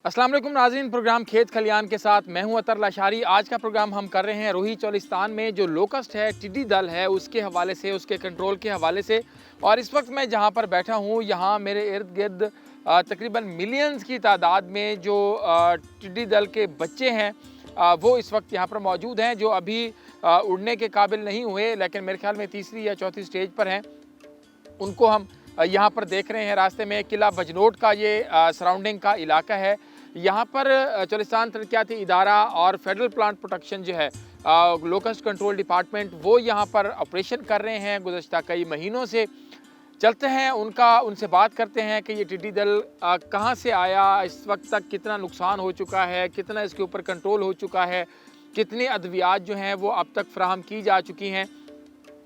अस्सलाम वालेकुम नाज़रीन, प्रोग्राम खेत खलियान के साथ मैं हूं अतर लाशारी। आज का प्रोग्राम हम कर रहे हैं रोही चौलिस्तान में जो लोकस्ट है, टिड्डी दल है, उसके हवाले से, उसके कंट्रोल के हवाले से। और इस वक्त मैं जहां पर बैठा हूं, यहां मेरे इर्द गिर्द तकरीबन मिलियंस की तादाद में जो टिड्डी दल के बच्चे हैं वो इस वक्त यहाँ पर मौजूद हैं, जो अभी उड़ने के काबिल नहीं हुए, लेकिन मेरे ख्याल में तीसरी या चौथी स्टेज पर हैं। उनको हम यहाँ पर देख रहे हैं। रास्ते में किला बजनोट का ये सराउंडिंग का इलाका है। यहाँ पर चौलिस्तान तरक्याती इदारा और फेडरल प्लांट प्रोटेक्शन जो है, लोकस्ट कंट्रोल डिपार्टमेंट, वो यहाँ पर ऑपरेशन कर रहे हैं गुज़श्ता कई महीनों से। चलते हैं उनसे बात करते हैं कि ये टिड्डी दल कहाँ से आया, इस वक्त तक कितना नुकसान हो चुका है, कितना इसके ऊपर कंट्रोल हो चुका है, कितनी अद्वियात जो हैं वो अब तक फ्राहम की जा चुकी हैं।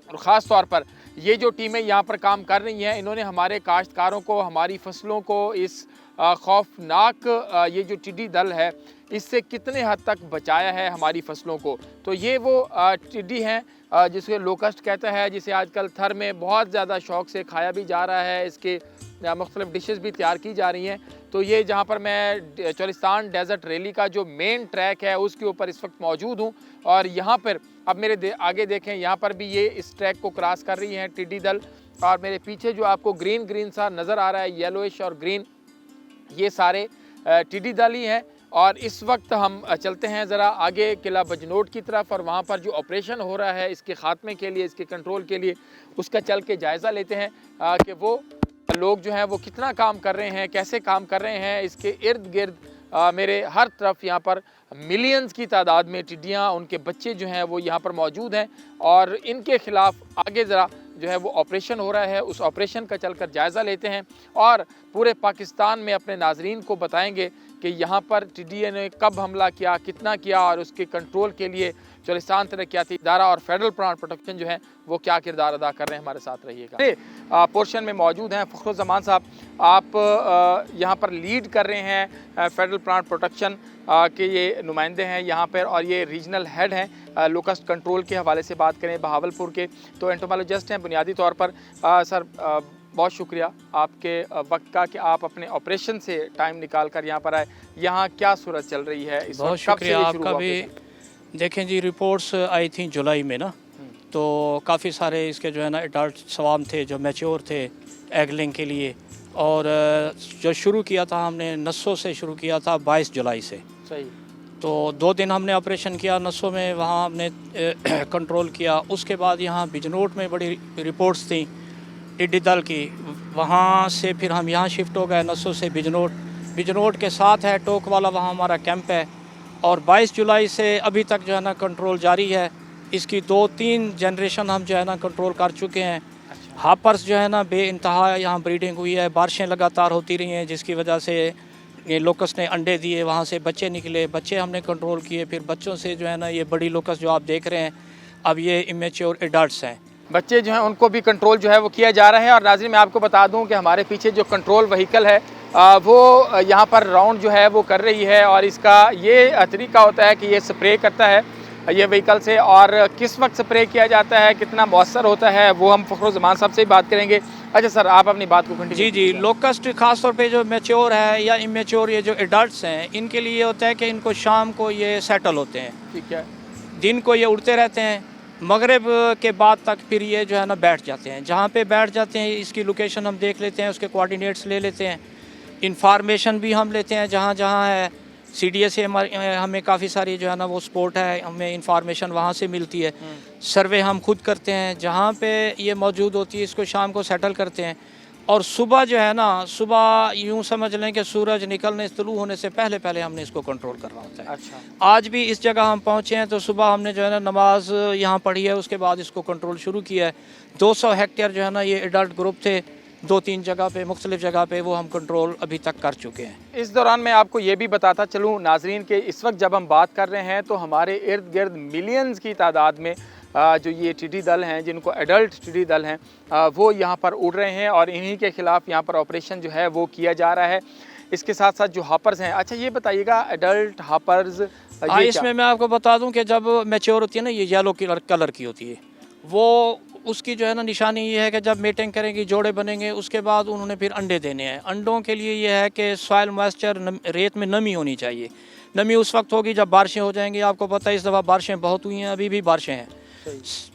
और ख़ास तौर पर ये जो टीमें यहाँ पर काम कर रही हैं, इन्होंने हमारे काश्तकारों को, हमारी फसलों को इस खौफनाक ये जो टिड्डी दल है, इससे कितने हद तक बचाया है हमारी फसलों को। तो ये वो टिड्डी हैं जिसे लोकस्ट कहता है, जिसे आजकल थर में बहुत ज़्यादा शौक़ से खाया भी जा रहा है। इसके मुख्तलिफ़ डिशेस भी तैयार की जा रही हैं। तो ये जहाँ पर मैं चौलिस्तान डेज़र्ट रैली का जो मेन ट्रैक है उसके ऊपर इस वक्त मौजूद हूँ। और यहाँ पर अब मेरे आगे देखें, यहाँ पर भी ये इस ट्रैक को क्रॉस कर रही हैं टिड्डी दल। और मेरे पीछे जो आपको ग्रीन ग्रीन सा नज़र आ रहा है, येलोइश और ग्रीन, ये सारे टिड्डी दल ही हैं। और इस वक्त हम चलते हैं ज़रा आगे किला बजनोट की तरफ, और वहाँ पर जो ऑपरेशन हो रहा है इसके ख़ात्मे के लिए, इसके कंट्रोल के लिए, उसका चल के जायज़ा लेते हैं कि वो लोग जो हैं वो कितना काम कर रहे हैं, कैसे काम कर रहे हैं। इसके इर्द गिर्द मेरे हर तरफ यहाँ पर मिलियंस की तादाद में टिड्डियाँ, उनके बच्चे जो हैं वो यहाँ पर मौजूद हैं। और इनके ख़िलाफ़ आगे ज़रा जो है वो ऑपरेशन हो रहा है, उस ऑपरेशन का चलकर जायज़ा लेते हैं और पूरे पाकिस्तान में अपने नाज़रीन को बताएंगे कि यहाँ पर टिड्डियों ने कब हमला किया, कितना किया, और उसके कंट्रोल के लिए चौलिस्तान तरक्याती इदारा और फेडरल प्लांट प्रोटेक्शन जो है वो क्या किरदार अदा कर रहे हैं। हमारे साथ रहिएगा। पोर्शन में मौजूद हैं फ़खरुज़्ज़मान साहब, आप यहाँ पर लीड कर रहे हैं फेडरल प्लांट प्रोटेक्शन के ये नुमाइंदे हैं यहाँ पर, और ये रीजनल हेड हैं लोकस्ट कंट्रोल के हवाले से बात करें बहावलपुर के, तो एंटोमोलॉजिस्ट हैं बुनियादी तौर पर। सर बहुत शुक्रिया आपके वक्त का कि आप अपने ऑपरेशन से टाइम निकाल कर यहाँ पर आए। यहाँ क्या सूरत चल रही है इस बहुत शुक्रिया आपका भी। देखें जी, रिपोर्ट्स आई थी जुलाई में ना, तो काफ़ी सारे इसके जो है ना एडल्ट स्वाम थे जो मैच्योर थे एगलिंग के लिए। और जो शुरू किया था हमने नस्सों से शुरू किया था 22 जुलाई से। सही। तो 2 दिन हमने ऑपरेशन किया नस्सों में, वहाँ हमने कंट्रोल किया। उसके बाद यहाँ बिजनोट में बड़ी रिपोर्ट्स थी टिड्डी दल की, वहाँ से फिर हम यहाँ शिफ्ट हो गए नस्सों से बिजनोट। बिजनोट के साथ है टोक वाला, वहाँ हमारा कैंप है। और 22 जुलाई से अभी तक जो है ना कंट्रोल जारी है। इसकी 2-3 जनरेशन हम जो है ना कंट्रोल कर चुके हैं। हापर्स जो है ना बेइंतहा यहाँ ब्रीडिंग हुई है, बारिशें लगातार होती रही हैं जिसकी वजह से ये लोकस ने अंडे दिए, वहाँ से बच्चे निकले, बच्चे हमने कंट्रोल किए। फिर बच्चों से जो है ना ये बड़ी लोकस जो आप देख रहे हैं, अब ये इमेच्योर एडल्ट्स हैं। बच्चे जो हैं उनको भी कंट्रोल जो है वो किया जा रहा है। और नाज़रीन मैं आपको बता दूं कि हमारे पीछे जो कंट्रोल व्हीकल है वो यहाँ पर राउंड जो है वो कर रही है। और इसका ये तरीका होता है कि ये स्प्रे करता है ये व्हीकल से, और किस वक्त स्प्रे किया जाता है, कितना मौसर होता है, वो हम फ़खरुज़्ज़मान साहब से ही बात करेंगे। अच्छा सर, आप अपनी बात को कंटिन्यू। जी, लोकस्ट ख़ास तौर पे जो मैच्योर है या इमेच्योर ये जो एडल्ट्स हैं, इनके लिए होता है कि इनको शाम को ये सेटल होते हैं। ठीक है। दिन को ये उड़ते रहते हैं, मगरिब के बाद तक फिर ये जो है ना बैठ जाते हैं। जहाँ पे बैठ जाते हैं इसकी लोकेशन हम देख लेते हैं, उसके कोऑर्डिनेट्स ले लेते हैं, इंफॉर्मेशन भी हम लेते हैं जहाँ जहाँ है। CDA से हमें काफ़ी सारी जो है ना वो सपोर्ट है, हमें इंफॉर्मेशन वहाँ से मिलती है। सर्वे हम खुद करते हैं, जहाँ पे ये मौजूद होती है इसको शाम को सेटल करते हैं। और सुबह जो है ना, सुबह यूँ समझ लें कि सूरज निकलने तुलू होने से पहले पहले हमने इसको कंट्रोल करना होता है। अच्छा। आज भी इस जगह हम पहुँचे हैं तो सुबह हमने जो है ना नमाज यहाँ पढ़ी है, उसके बाद इसको कंट्रोल शुरू किया है। 200 हेक्टेयर जो है ना ये एडल्ट ग्रुप थे, 2-3 जगह पे, मुख्तलिफ जगह पे वो हम कंट्रोल अभी तक कर चुके हैं। इस दौरान मैं आपको ये भी बताता चलूँ नाजरीन के, इस वक्त जब हम बात कर रहे हैं तो हमारे इर्द गिर्द मिलियंस की तादाद में जो ये टिड्डी दल हैं, जिनको एडल्ट टिड्डी दल हैं, वो यहाँ पर उड़ रहे हैं। और इन्हीं के ख़िलाफ़ यहाँ पर ऑपरेशन जो है वो किया जा रहा है। इसके साथ साथ जो हापर्स हैं, अच्छा ये बताइएगा एडल्ट हापर्स इसमें मैं आपको बता दूं कि जब मैच्योर होती है ना, ये येलो कलर की होती है, वो उसकी जो है ना निशानी ये है कि जब मेटिंग करेंगी, जोड़े बनेंगे, उसके बाद उन्होंने फिर अंडे देने हैं। अंडों के लिए ये है कि सॉइल मॉइस्चर, रेत में नमी होनी चाहिए। नमी उस वक्त होगी जब बारिशें हो जाएंगी। आपको पता है इस दफ़ा बारिशें बहुत हुई हैं, अभी भी बारिशें हैं,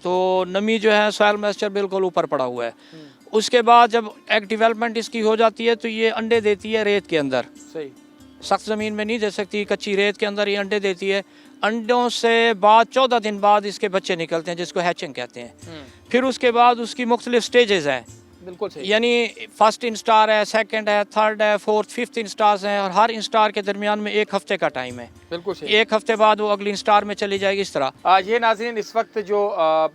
तो नमी जो है, सॉइल मॉइस्चर बिल्कुल ऊपर पड़ा हुआ है। उसके बाद जब एक डेवलपमेंट इसकी हो जाती है तो ये अंडे देती है रेत के अंदर। सही। सख्त ज़मीन में नहीं दे सकती, कच्ची रेत के अंदर ये अंडे देती है। अंडों से बाद 14 दिन बाद इसके बच्चे निकलते हैं, जिसको हैचिंग कहते हैं। फिर उसके बाद उसकी मुख्तलिफ स्टेजेस हैं, बिल्कुल सही। यानी फर्स्ट इंस्टार है, सेकंड है, थर्ड है, फोर्थ, फिफ्थ इंस्टार्स हैं, और हर इंस्टार के दरमियान में 1 हफ्ते का टाइम है। बिल्कुल सही। 1 हफ्ते बाद वो अगली इंस्टार में चली जाएगी, इस तरह। ये नाज़रीन इस वक्त जो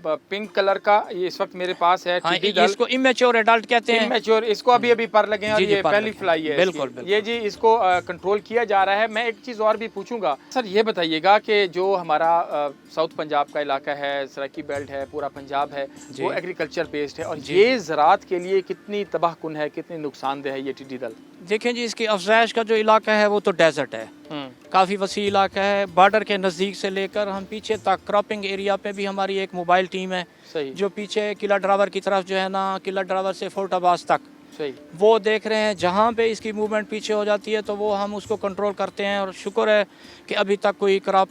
पिंक कलर का ये इस वक्त मेरे पास है, हाँ, टिड्डी दल। इसको इमेच्योर एडल्ट कहते हैं। इमेच्योर, इसको अभी अभी पर लगे हैं और जी, ये पर पहली लगे। फ्लाई है बिल्कुल, इसकी। बिल्कुल। ये जी इसको कंट्रोल किया जा रहा है। मैं एक चीज़ और भी पूछूंगा सर, ये बताइएगा कि जो हमारा साउथ पंजाब का इलाका है, सराकी बेल्ट है, पूरा पंजाब है, वो एग्रीकल्चर बेस्ड है, और ये ज़रात के लिए कितनी तबाहकुन है, कितनी नुकसानदेह है ये टिड्डी दल? देखें जी, इसकी अफजाइश का जो इलाका है वो तो डेजर्ट है, काफ़ी वसी इलाका है। बॉर्डर के नज़दीक से लेकर हम पीछे तक क्रॉपिंग एरिया पे भी हमारी एक मोबाइल टीम है। सही। जो पीछे किला ड्रावर की तरफ जो है ना, किला ड्रावर से फोर्ट अब्बास तक, सही, वो देख रहे हैं। जहाँ पे इसकी मूवमेंट पीछे हो जाती है तो वो हम उसको कंट्रोल करते हैं, और शुक्र है कि अभी तक कोई क्रॉप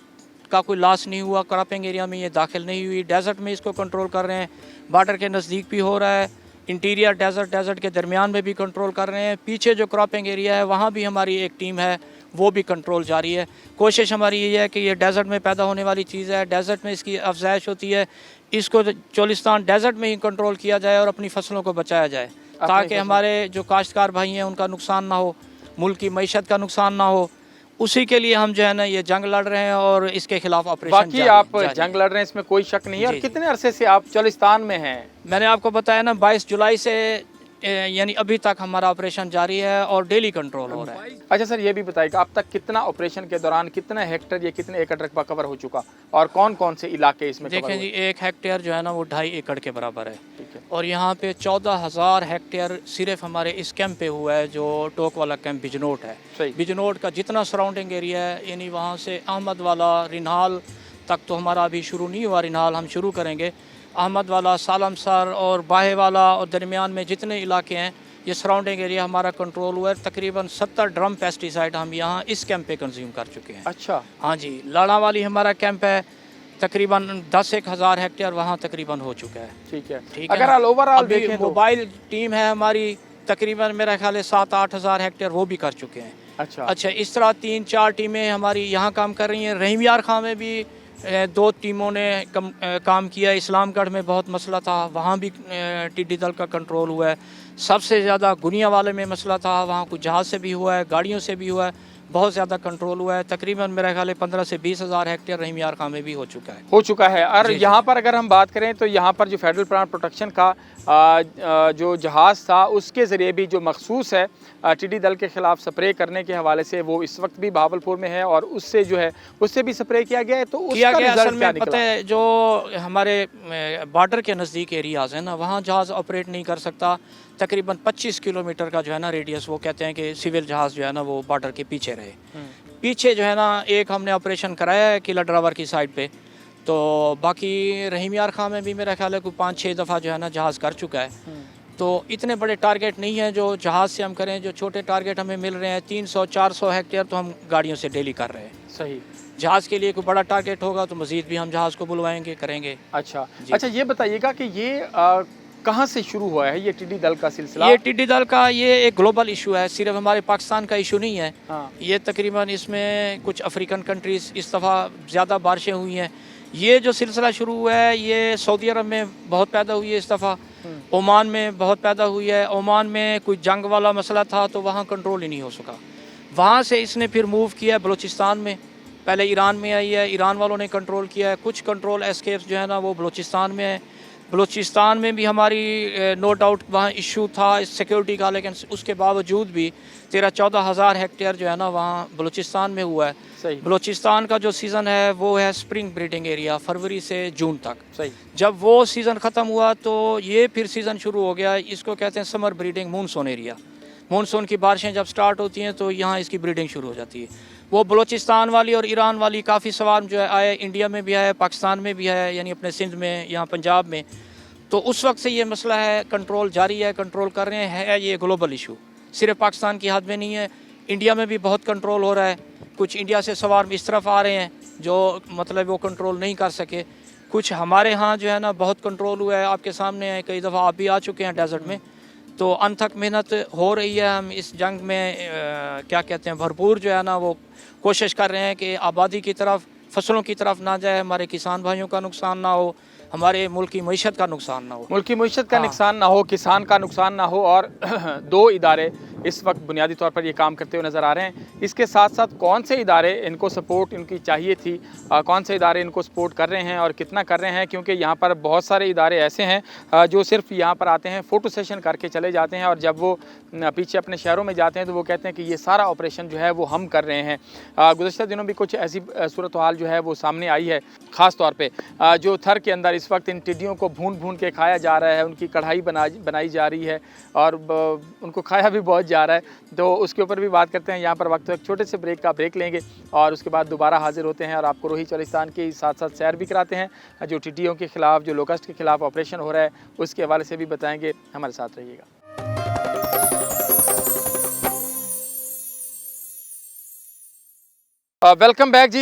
का कोई लॉस नहीं हुआ। क्रॉपिंग एरिया में ये दाखिल नहीं हुई। डेजर्ट में इसको कंट्रोल कर रहे हैं, बॉर्डर के नज़दीक भी हो रहा है, इंटीरियर डेजर्ट के दरमियान में भी कंट्रोल कर रहे हैं। पीछे जो क्रॉपिंग एरिया है वहाँ भी हमारी एक टीम है, वो भी कंट्रोल जारी है। कोशिश हमारी ये है कि ये डेजर्ट में पैदा होने वाली चीज़ है, डेजर्ट में इसकी अफजाइश होती है, इसको चोलिस्तान डेजर्ट में ही कंट्रोल किया जाए और अपनी फसलों को बचाया जाए, ताकि हमारे जो काश्तकार भाई हैं उनका नुकसान ना हो, मुल्क की मईशत का नुकसान ना हो। उसी के लिए हम जो है ना ये जंग लड़ रहे हैं और इसके खिलाफ ऑपरेशन बाकी आप जंग लड़ रहे हैं, इसमें कोई शक नहीं है। और कितने अरसे से आप चोलिस्तान में हैं? मैंने आपको बताया ना, 22 जुलाई से यानी अभी तक हमारा ऑपरेशन जारी है और डेली कंट्रोल हो रहा है। अच्छा सर, ये भी बताइएगा अब तक कितना ऑपरेशन के दौरान कितना हेक्टेयर या कितने एकड़ रकबा कवर हो चुका, और कौन कौन से इलाके इसमें कवर देखें जी, 1 हेक्टेयर जो है ना वो 2.5 एकड़ के बराबर है। ठीक है। और यहाँ पे 14,000 हेक्टेयर सिर्फ हमारे इस कैंप पे हुआ है, जो टोक वाला कैंप बिजनोट है। सही। बिजनोट का जितना सराउंडिंग एरिया है, यानी वहाँ से अहमद वाला, रिनहाल तक तो हमारा अभी शुरू नहीं हुआ। रिनहाल हम शुरू करेंगे। अहमद वाला, सालमसर और बाहे वाला और दरमियान में जितने इलाके हैं, ये सराउंडिंग एरिया हमारा कंट्रोल हुआ है। तकरीबन 70 ड्रम पेस्टिसाइड हम यहाँ इस कैंप पे कंज्यूम कर चुके हैं। अच्छा। हाँ जी, लाड़ा वाली हमारा कैंप है, तकरीबन 10-1 हज़ार हेक्टेयर वहाँ तकरीबन हो चुका है। ठीक है। ठीक है। अगर ओवरऑल देखें तो मोबाइल टीम है हमारी, तकरीबन मेरा ख्याल है 7-8 हज़ार हेक्टेयर वो भी कर चुके हैं। अच्छा, इस तरह 3-4 टीमें हमारी यहाँ काम कर रही हैं। रहीम यार खां में भी 2 टीमों ने काम किया। इस्लामगढ़ में बहुत मसला था, वहाँ भी टिड्डी दल का कंट्रोल हुआ है। सबसे ज़्यादा गुनिया वाले में मसला था, वहाँ कुछ जहाज़ से भी हुआ है, गाड़ियों से भी हुआ है, बहुत ज़्यादा कंट्रोल हुआ है। तकरीबन मेरा ख्याल है 15 से 20 हज़ार हेक्टेयर रहीम यार खां में भी हो चुका है। और यहाँ पर अगर हम बात करें तो यहाँ पर जो फेडरल प्लांट प्रोटेक्शन का जो जहाज़ था, उसके ज़रिए भी जो मखसूस है टिड्डी दल के ख़िलाफ़ स्प्रे करने के हवाले से, वो इस वक्त भी भावलपुर में है, और उससे जो है उससे भी स्प्रे किया गया है। तो उसका रिजल्ट क्या निकला? पता है, जो हमारे बॉर्डर के नज़दीक एरियाज़ हैं ना, वहाँ जहाज़ ऑपरेट नहीं कर सकता। तकरीबन 25 किलोमीटर का जो है ना रेडियस, वो कहते हैं कि सिविल जहाज़ जो है ना वो बॉर्डर के पीछे रहे। पीछे जो है ना एक हमने ऑपरेशन कराया है किला ड्रावर की साइड पे, तो बाकी रहीम यार खां में भी मेरा ख्याल है कोई 5-6 दफ़ा जो है ना जहाज़ कर चुका है। तो इतने बड़े टारगेट नहीं है जो जहाज़ से हम करें। जो छोटे टारगेट हमें मिल रहे हैं 300-400 हेक्टेयर, तो हम गाड़ियों से डेली कर रहे हैं। सही। जहाज़ के लिए कोई बड़ा टारगेट होगा तो मज़ीद भी हम जहाज़ को बुलवाएंगे, करेंगे। अच्छा, ये बताइएगा कि ये कहाँ से शुरू हुआ है ये टिड्डी दल का सिलसिला? ये टिड्डी दल का ये एक ग्लोबल इशू है, सिर्फ हमारे पाकिस्तान का इशू नहीं है। हाँ। ये तकरीबन इसमें कुछ अफ्रीकन कंट्रीज़, इस दफ़ा ज़्यादा बारिशें हुई हैं। ये जो सिलसिला शुरू हुआ है ये सऊदी अरब में बहुत पैदा हुई है इस दफ़ा, ओमान में बहुत पैदा हुई है। ओमान में कोई जंग वाला मसला था तो वहाँ कंट्रोल ही नहीं हो सका। वहाँ से इसने फिर मूव किया बलूचिस्तान में, पहले ईरान में आई है, ईरान वालों ने कंट्रोल किया है। कुछ कंट्रोल एस्केप्स जो है ना वो बलूचिस्तान में है। बलूचिस्तान में भी हमारी नो डाउट वहाँ इशू था सिक्योरिटी का, लेकिन उसके बावजूद भी 13-14 हज़ार हेक्टेयर जो है ना वहाँ बलूचिस्तान में हुआ है। सही। बलूचिस्तान का जो सीज़न है वो है स्प्रिंग ब्रीडिंग एरिया, फरवरी से जून तक। सही। जब वो सीज़न ख़त्म हुआ तो ये फिर सीज़न शुरू हो गया, इसको कहते हैं summer breeding monsoon area. Monsoon की बारिशें जब स्टार्ट होती हैं तो यहाँ इसकी ब्रीडिंग शुरू हो जाती है। वो बलूचिस्तान वाली और ईरान वाली काफ़ी सवाल जो है आए, इंडिया में भी आए, पाकिस्तान में भी है, यानी अपने सिंध में, यहाँ पंजाब में। तो उस वक्त से ये मसला है, कंट्रोल जारी है, कंट्रोल कर रहे हैं। ये ग्लोबल इशू सिर्फ पाकिस्तान की हद में नहीं है, इंडिया में भी बहुत कंट्रोल हो रहा है। कुछ इंडिया से सवार इस तरफ आ रहे हैं जो मतलब वो कंट्रोल नहीं कर सके। कुछ हमारे यहाँ जो है ना बहुत कंट्रोल हुआ है, आपके सामने है, कई दफ़ा आप भी आ चुके हैं डेजर्ट में। तो अनथक मेहनत हो रही है। हम इस जंग में क्या कहते हैं, भरपूर जो है ना वो कोशिश कर रहे हैं कि आबादी की तरफ, फसलों की तरफ ना जाए, हमारे किसान भाइयों का नुकसान ना हो, हमारे मुल्क की मईशत का नुकसान ना हो, मुल्क की मईशत का हाँ। नुकसान ना हो, किसान का नुकसान ना हो। और दो इदारे इस वक्त बुनियादी तौर पर ये काम करते हुए नज़र आ रहे हैं। इसके साथ साथ कौन से इदारे इनको सपोर्ट इनकी चाहिए थी, कौन से इदारे इनको सपोर्ट कर रहे हैं और कितना कर रहे हैं, क्योंकि यहाँ पर बहुत सारे इदारे ऐसे हैं जो सिर्फ यहाँ पर आते हैं, फ़ोटो सेशन करके चले जाते हैं और जब वो पीछे अपने शहरों में जाते हैं तो वो कहते हैं कि ये सारा ऑपरेशन जो है वो हम कर रहे हैं। गुज़श्ता दिनों भी कुछ ऐसी सूरत हाल जो है वो सामने आई है, ख़ास तौर पर जो थर के अंदर इस वक्त इन टिड्डियों को भून भून के खाया जा रहा है, उनकी कढ़ाई बनाई जा रही है और उनको खाया भी बहुत जा रहा है। तो उसके ऊपर भी बात करते हैं। यहाँ पर वक्त एक छोटे से ब्रेक लेंगे और उसके बाद दोबारा हाजिर होते हैं और आपको रोही चौलिस्तान के साथ साथ सैर भी कराते हैं। जो टिड्डियों के ख़िलाफ़, जो लोकस्ट के ख़िलाफ़ ऑपरेशन हो रहा है उसके हवाले से भी बताएँगे। हमारे साथ रहिएगा। वेलकम बैक जी।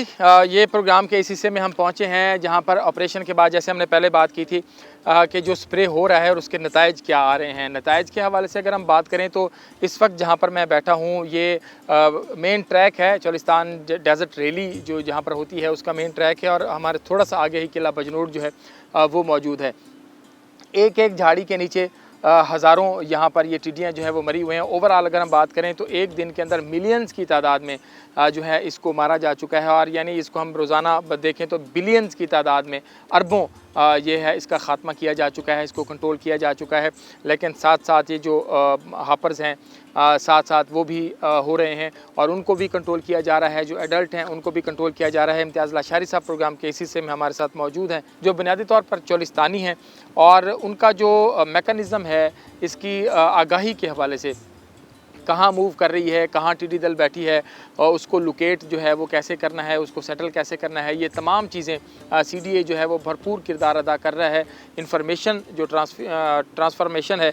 ये प्रोग्राम के इस हिस्से में हम पहुँचे हैं जहाँ पर ऑपरेशन के बाद, जैसे हमने पहले बात की थी कि जो स्प्रे हो रहा है और उसके नताइज क्या आ रहे हैं। नताइज के हवाले से अगर हम बात करें तो इस वक्त जहाँ पर मैं बैठा हूँ ये मेन ट्रैक है, चौलिस्तान डेजर्ट रैली जो जहाँ पर होती है उसका मेन ट्रैक है और हमारे थोड़ा सा आगे ही किला बजनोट जो है वो मौजूद है। एक एक झाड़ी के नीचे हज़ारों यहाँ पर ये टिड्डियाँ जो है वो मरी हुए हैं। ओवरऑल अगर हम बात करें तो एक दिन के अंदर मिलियंस की तादाद में जो है इसको मारा जा चुका है और यानी इसको हम रोज़ाना देखें तो बिलियंस की तादाद में, अरबों ये है इसका ख़ात्मा किया जा चुका है, इसको कंट्रोल किया जा चुका है। लेकिन साथ साथ ये जो हापर्स हैं साथ साथ वो भी हो रहे हैं और उनको भी कंट्रोल किया जा रहा है। जो एडल्ट हैं उनको भी कंट्रोल किया जा रहा है। इम्तियाज़ लाशारी साहब प्रोग्राम के इसी से में हमारे साथ मौजूद हैं जो बुनियादी तौर पर चौलिस्तानी हैं और उनका जो मेकनिज़म है इसकी आगाही के हवाले से, कहाँ मूव कर रही है, कहाँ टिड्डी दल बैठी है और उसको लोकेट जो है वो कैसे करना है, उसको सेटल कैसे करना है, ये तमाम चीज़ें CDA जो है वो भरपूर किरदार अदा कर रहा है। इंफॉर्मेशन जो ट्रांसफॉर्मेशन है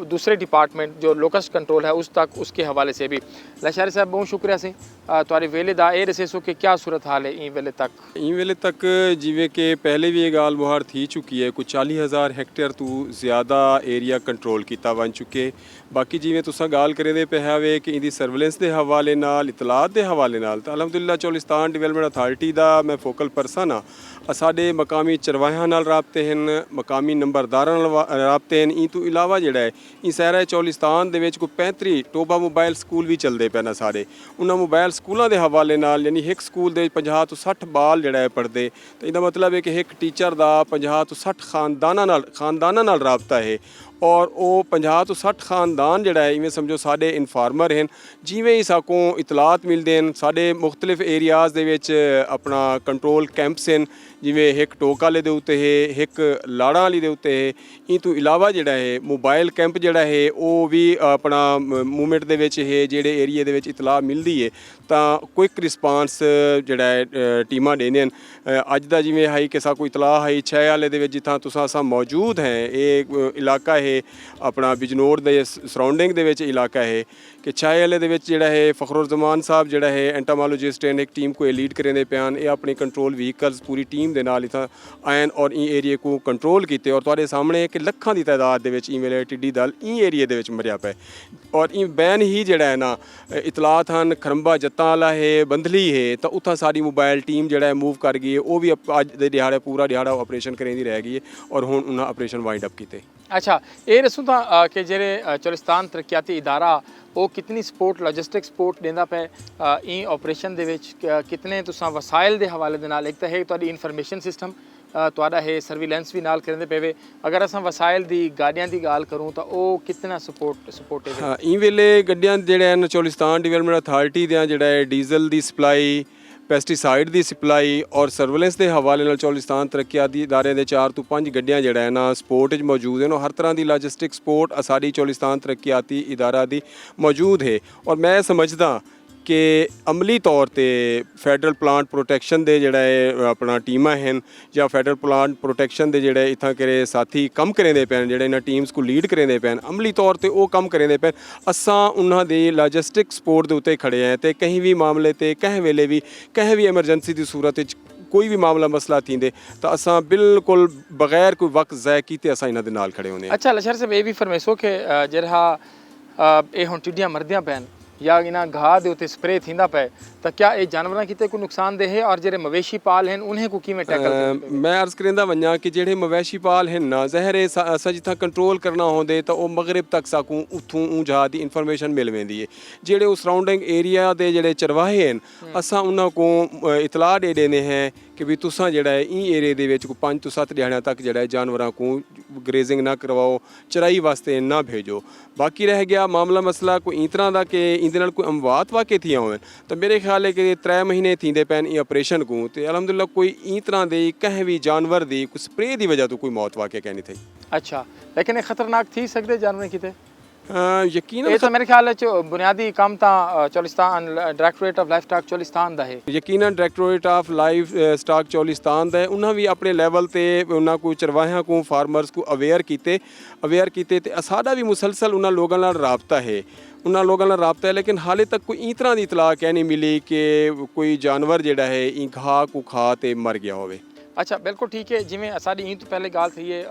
दूसरे डिपार्टमेंट जो लोकस्ट कंट्रोल है उस तक, उसके हवाले से भी। लाशारी साहब बहुत शुक्रिया सी तुहारे वेले दा ए रसेसो कि क्या सूरत हाल है ई वेले तक जिमें कि पहले भी ये गाल बुहार थी चुकी है, कुछ 40,000 हेक्टेयर तो ज़्यादा एरिया कंट्रोल किया बन चुके। बाकी जिमें तुसा गाल करे पे है कि इंदी सर्वेलेंस के हवाले नाल, इतलात के हवाले नाल तो अलहमदुलिल्लाह चौलिस्तान डिवेलपमेंट अथॉरिटी का मैं फोकल परसन हाँ। साढ़े मकामी चरवाहियां नाल राबते हैं, मकामी नंबरदारां नाल राबते हैं। ई तो इलावा जिहड़ा है ई सहरा चौलिस्तान दे विच कोई 35 टोबा मोबाइल स्कूल भी चलते पे ना सारे। उन्होंने मोबाइल स्कूलों के हवाले नाल यानी एक स्कूल दे 50 तो 60 बाल जिहड़ा है पढ़ते, तो इसका मतलब है कि एक टीचर का 50 तो 60 खानदाना नाल राबता है और वो 50 तो 60 खानदान जड़ा है इवें समझो साढ़े इनफार्मर हैं। जिमें ही साकों इतलात मिलते हैं साढ़े मुख्तलिफ एरियाज़ दे विच अपना कंट्रोल कैंप्स हैं, जिमें एक टोक वाले दे उत्ते है, एक लाड़ा वाली दे उत्ते है। इन तो इलावा जड़ा है मोबाइल कैंप जड़ा है वो भी अपना मूवमेंट दे विच है, जेड़े एरिए दे विच इतला मिलती है तो क्विक रिस्पांस जड़ा है टीमां देने। अज दा जिमें हाई कि साको इतला हाई 6 वाले दे विच जिथां तुसां असां मौजूद हैं, ये इलाका है अपना बिजनौर दे सराउंडिंग दे विच इलाका है कि 6 वाले दे विच जिहड़ा है फखरुज़मान साहब जिहड़ा है एंटामोलॉजिस्ट हैं, एक टीम को लीड करेंदे पियान। ये अपने कंट्रोल व्हीकल्स पूरी टीम दे नाल इत्थां आयन और ई एरिए को कंट्रोल किते और तुहाडे सामने है कि लखां दी तादाद दे विच ई वेले टिड्डी दल ई एरिए दे विच मरिया पे और ई बैन ही जिहड़ा है ना इतलात हन खरंबा जत्तां वाला है, बंधली है, तो उत्थां सारी मोबाइल टीम जिहड़ा है मूव कर गई है। वो भी अज दे दिहाड़े पूरा दिहाड़ा ऑपरेशन करेंदी रह गई है और हुण उन्हां ऑपरेशन वाइंड अप कीते। अच्छा, ये दसो तां कि जेह्ड़े चौलिस्तान तरक्याती इदारा वो कितनी सपोर्ट लॉजिस्टिक सपोर्ट देंदा पे ई ऑपरेशन दे विच, कितने तुसां वसाइल दे हवाले दे नाल, एक तो है तुहाडी इन्फॉर्मेशन सिस्टम तुहाडा है, सर्विलेंस भी नाल करेंदे पेवे। अगर असां वसाइल दी गाड़ियां दी गाल करूँ तो वो कितना सपोर्ट है? हाँ, ई वेले गड्डियां जेह्ड़े हैं चौलिस्तान डिवेलपमेंट अथॉरिटी दियां जेह्ड़ा है डीजल दी सप्लाई, पेस्टिसाइड की सप्लाई और सर्वेलेंस के हवाले नाल चौलिस्तान तरक्याती इदारे दे 4 तो 5 गड्डियां जिहड़ा है ना सपोर्ट मौजूद हैं और हर तरह की लॉजिस्टिक सपोर्ट सारी चौलिस्तान तरक्याती इदारा दी मौजूद है। और मैं समझदा कि अमली तौर पे फैडरल प्लांट प्रोटैक्शन दे जेह्ड़ा है अपना टीमां हैं या फैडरल प्लांट प्रोटैक्शन दे जेह्ड़े इत्थां करे साथी कम करेंदे पैन जेह्ड़े इन्हां टीम्स को लीड करेंदे पैन अमली तौर ते ओह् कम करेंदे पैन असां उन्हां दी लॉजिस्टिक सपोर्ट दे उत्ते खड़े हैं ते कहीं भी मामले ते कहीं वेले भी कहीं भी एमरजेंसी की सूरत विच कोई भी मामला मसला थींदे तो असां बिल्कुल बगैर कोई वक्त ज़ाय कीते असां इन्हां दे नाल खड़े होंदे। अच्छा लशर साहब ये भी फरमेसो कि जरा ये हुण टिड्डियां मरदियां पैन या इन्हां घाह दे उत्ते स्प्रे थींदा पे तो क्या ये जानवरां किते कोई नुकसानदेह है और जेरे मवेशी पाल हैं उन्हें को किवें टैकल मैं अर्ज़ करेंदा वञा कि जेह्ड़े मवैशी पाल हैं ना ज़ाहिर है असां जित्थां कंट्रोल करना होंदे तो ओह् मगरिब तक साकूं उत्थों जहा दी इन्फॉर्मेशन मिल वेंदी है जेह्ड़े उस सराउंडिंग एरिया दे जेह्ड़े चरवाहे हैं असां उन्हां को इतला दे देने हैं कि भी तुसां जेह्ड़ा है ई एरिया दे विच 5 तो 7 दिहाड़ियां तक जेह्ड़ा है जानवरां को ग्रेजिंग ना करवाओ चराई वास्ते ना भेजो। बाकी रह गया मामला मसला कोई इस तरह का कि इंदे नाल कोई अमवात वाक़े थियां होवन तो मेरे ख्याल है कि 3 महीने थींदे पैन ई ऑपरेशन को तो अलहमदुलिल्लाह कोई इस तरह के कहीं भी जानवर की कोई स्प्रे की वजह तो कोई मौत वाक़े कहनी थी। अच्छा लेकिन ये खतरनाक थी सकते जानवर किते यकीन ये तो मेरे ख्याल है बुनियादी काम था Cholistan directorate of life stock Cholistan दा है यकीनन directorate of life stock Cholistan दा उन्हें भी अपने लैवल ते उन्होंने को चरवाहियां को फार्मर्स को अवेयर कीते ते साडा भी मुसलसल उन्होंने लोगों नाल राबता है उन्होंने लोगों नाल राबता है लेकिन हाले तक कोई इस तरह की इतला कह नहीं मिली कि कोई जानवर जिहड़ा है ई घाह को खा ते मर गया होवे। अच्छा बिल्कुल ठीक है जिमें साड़ी ई तो पहले गाल थी है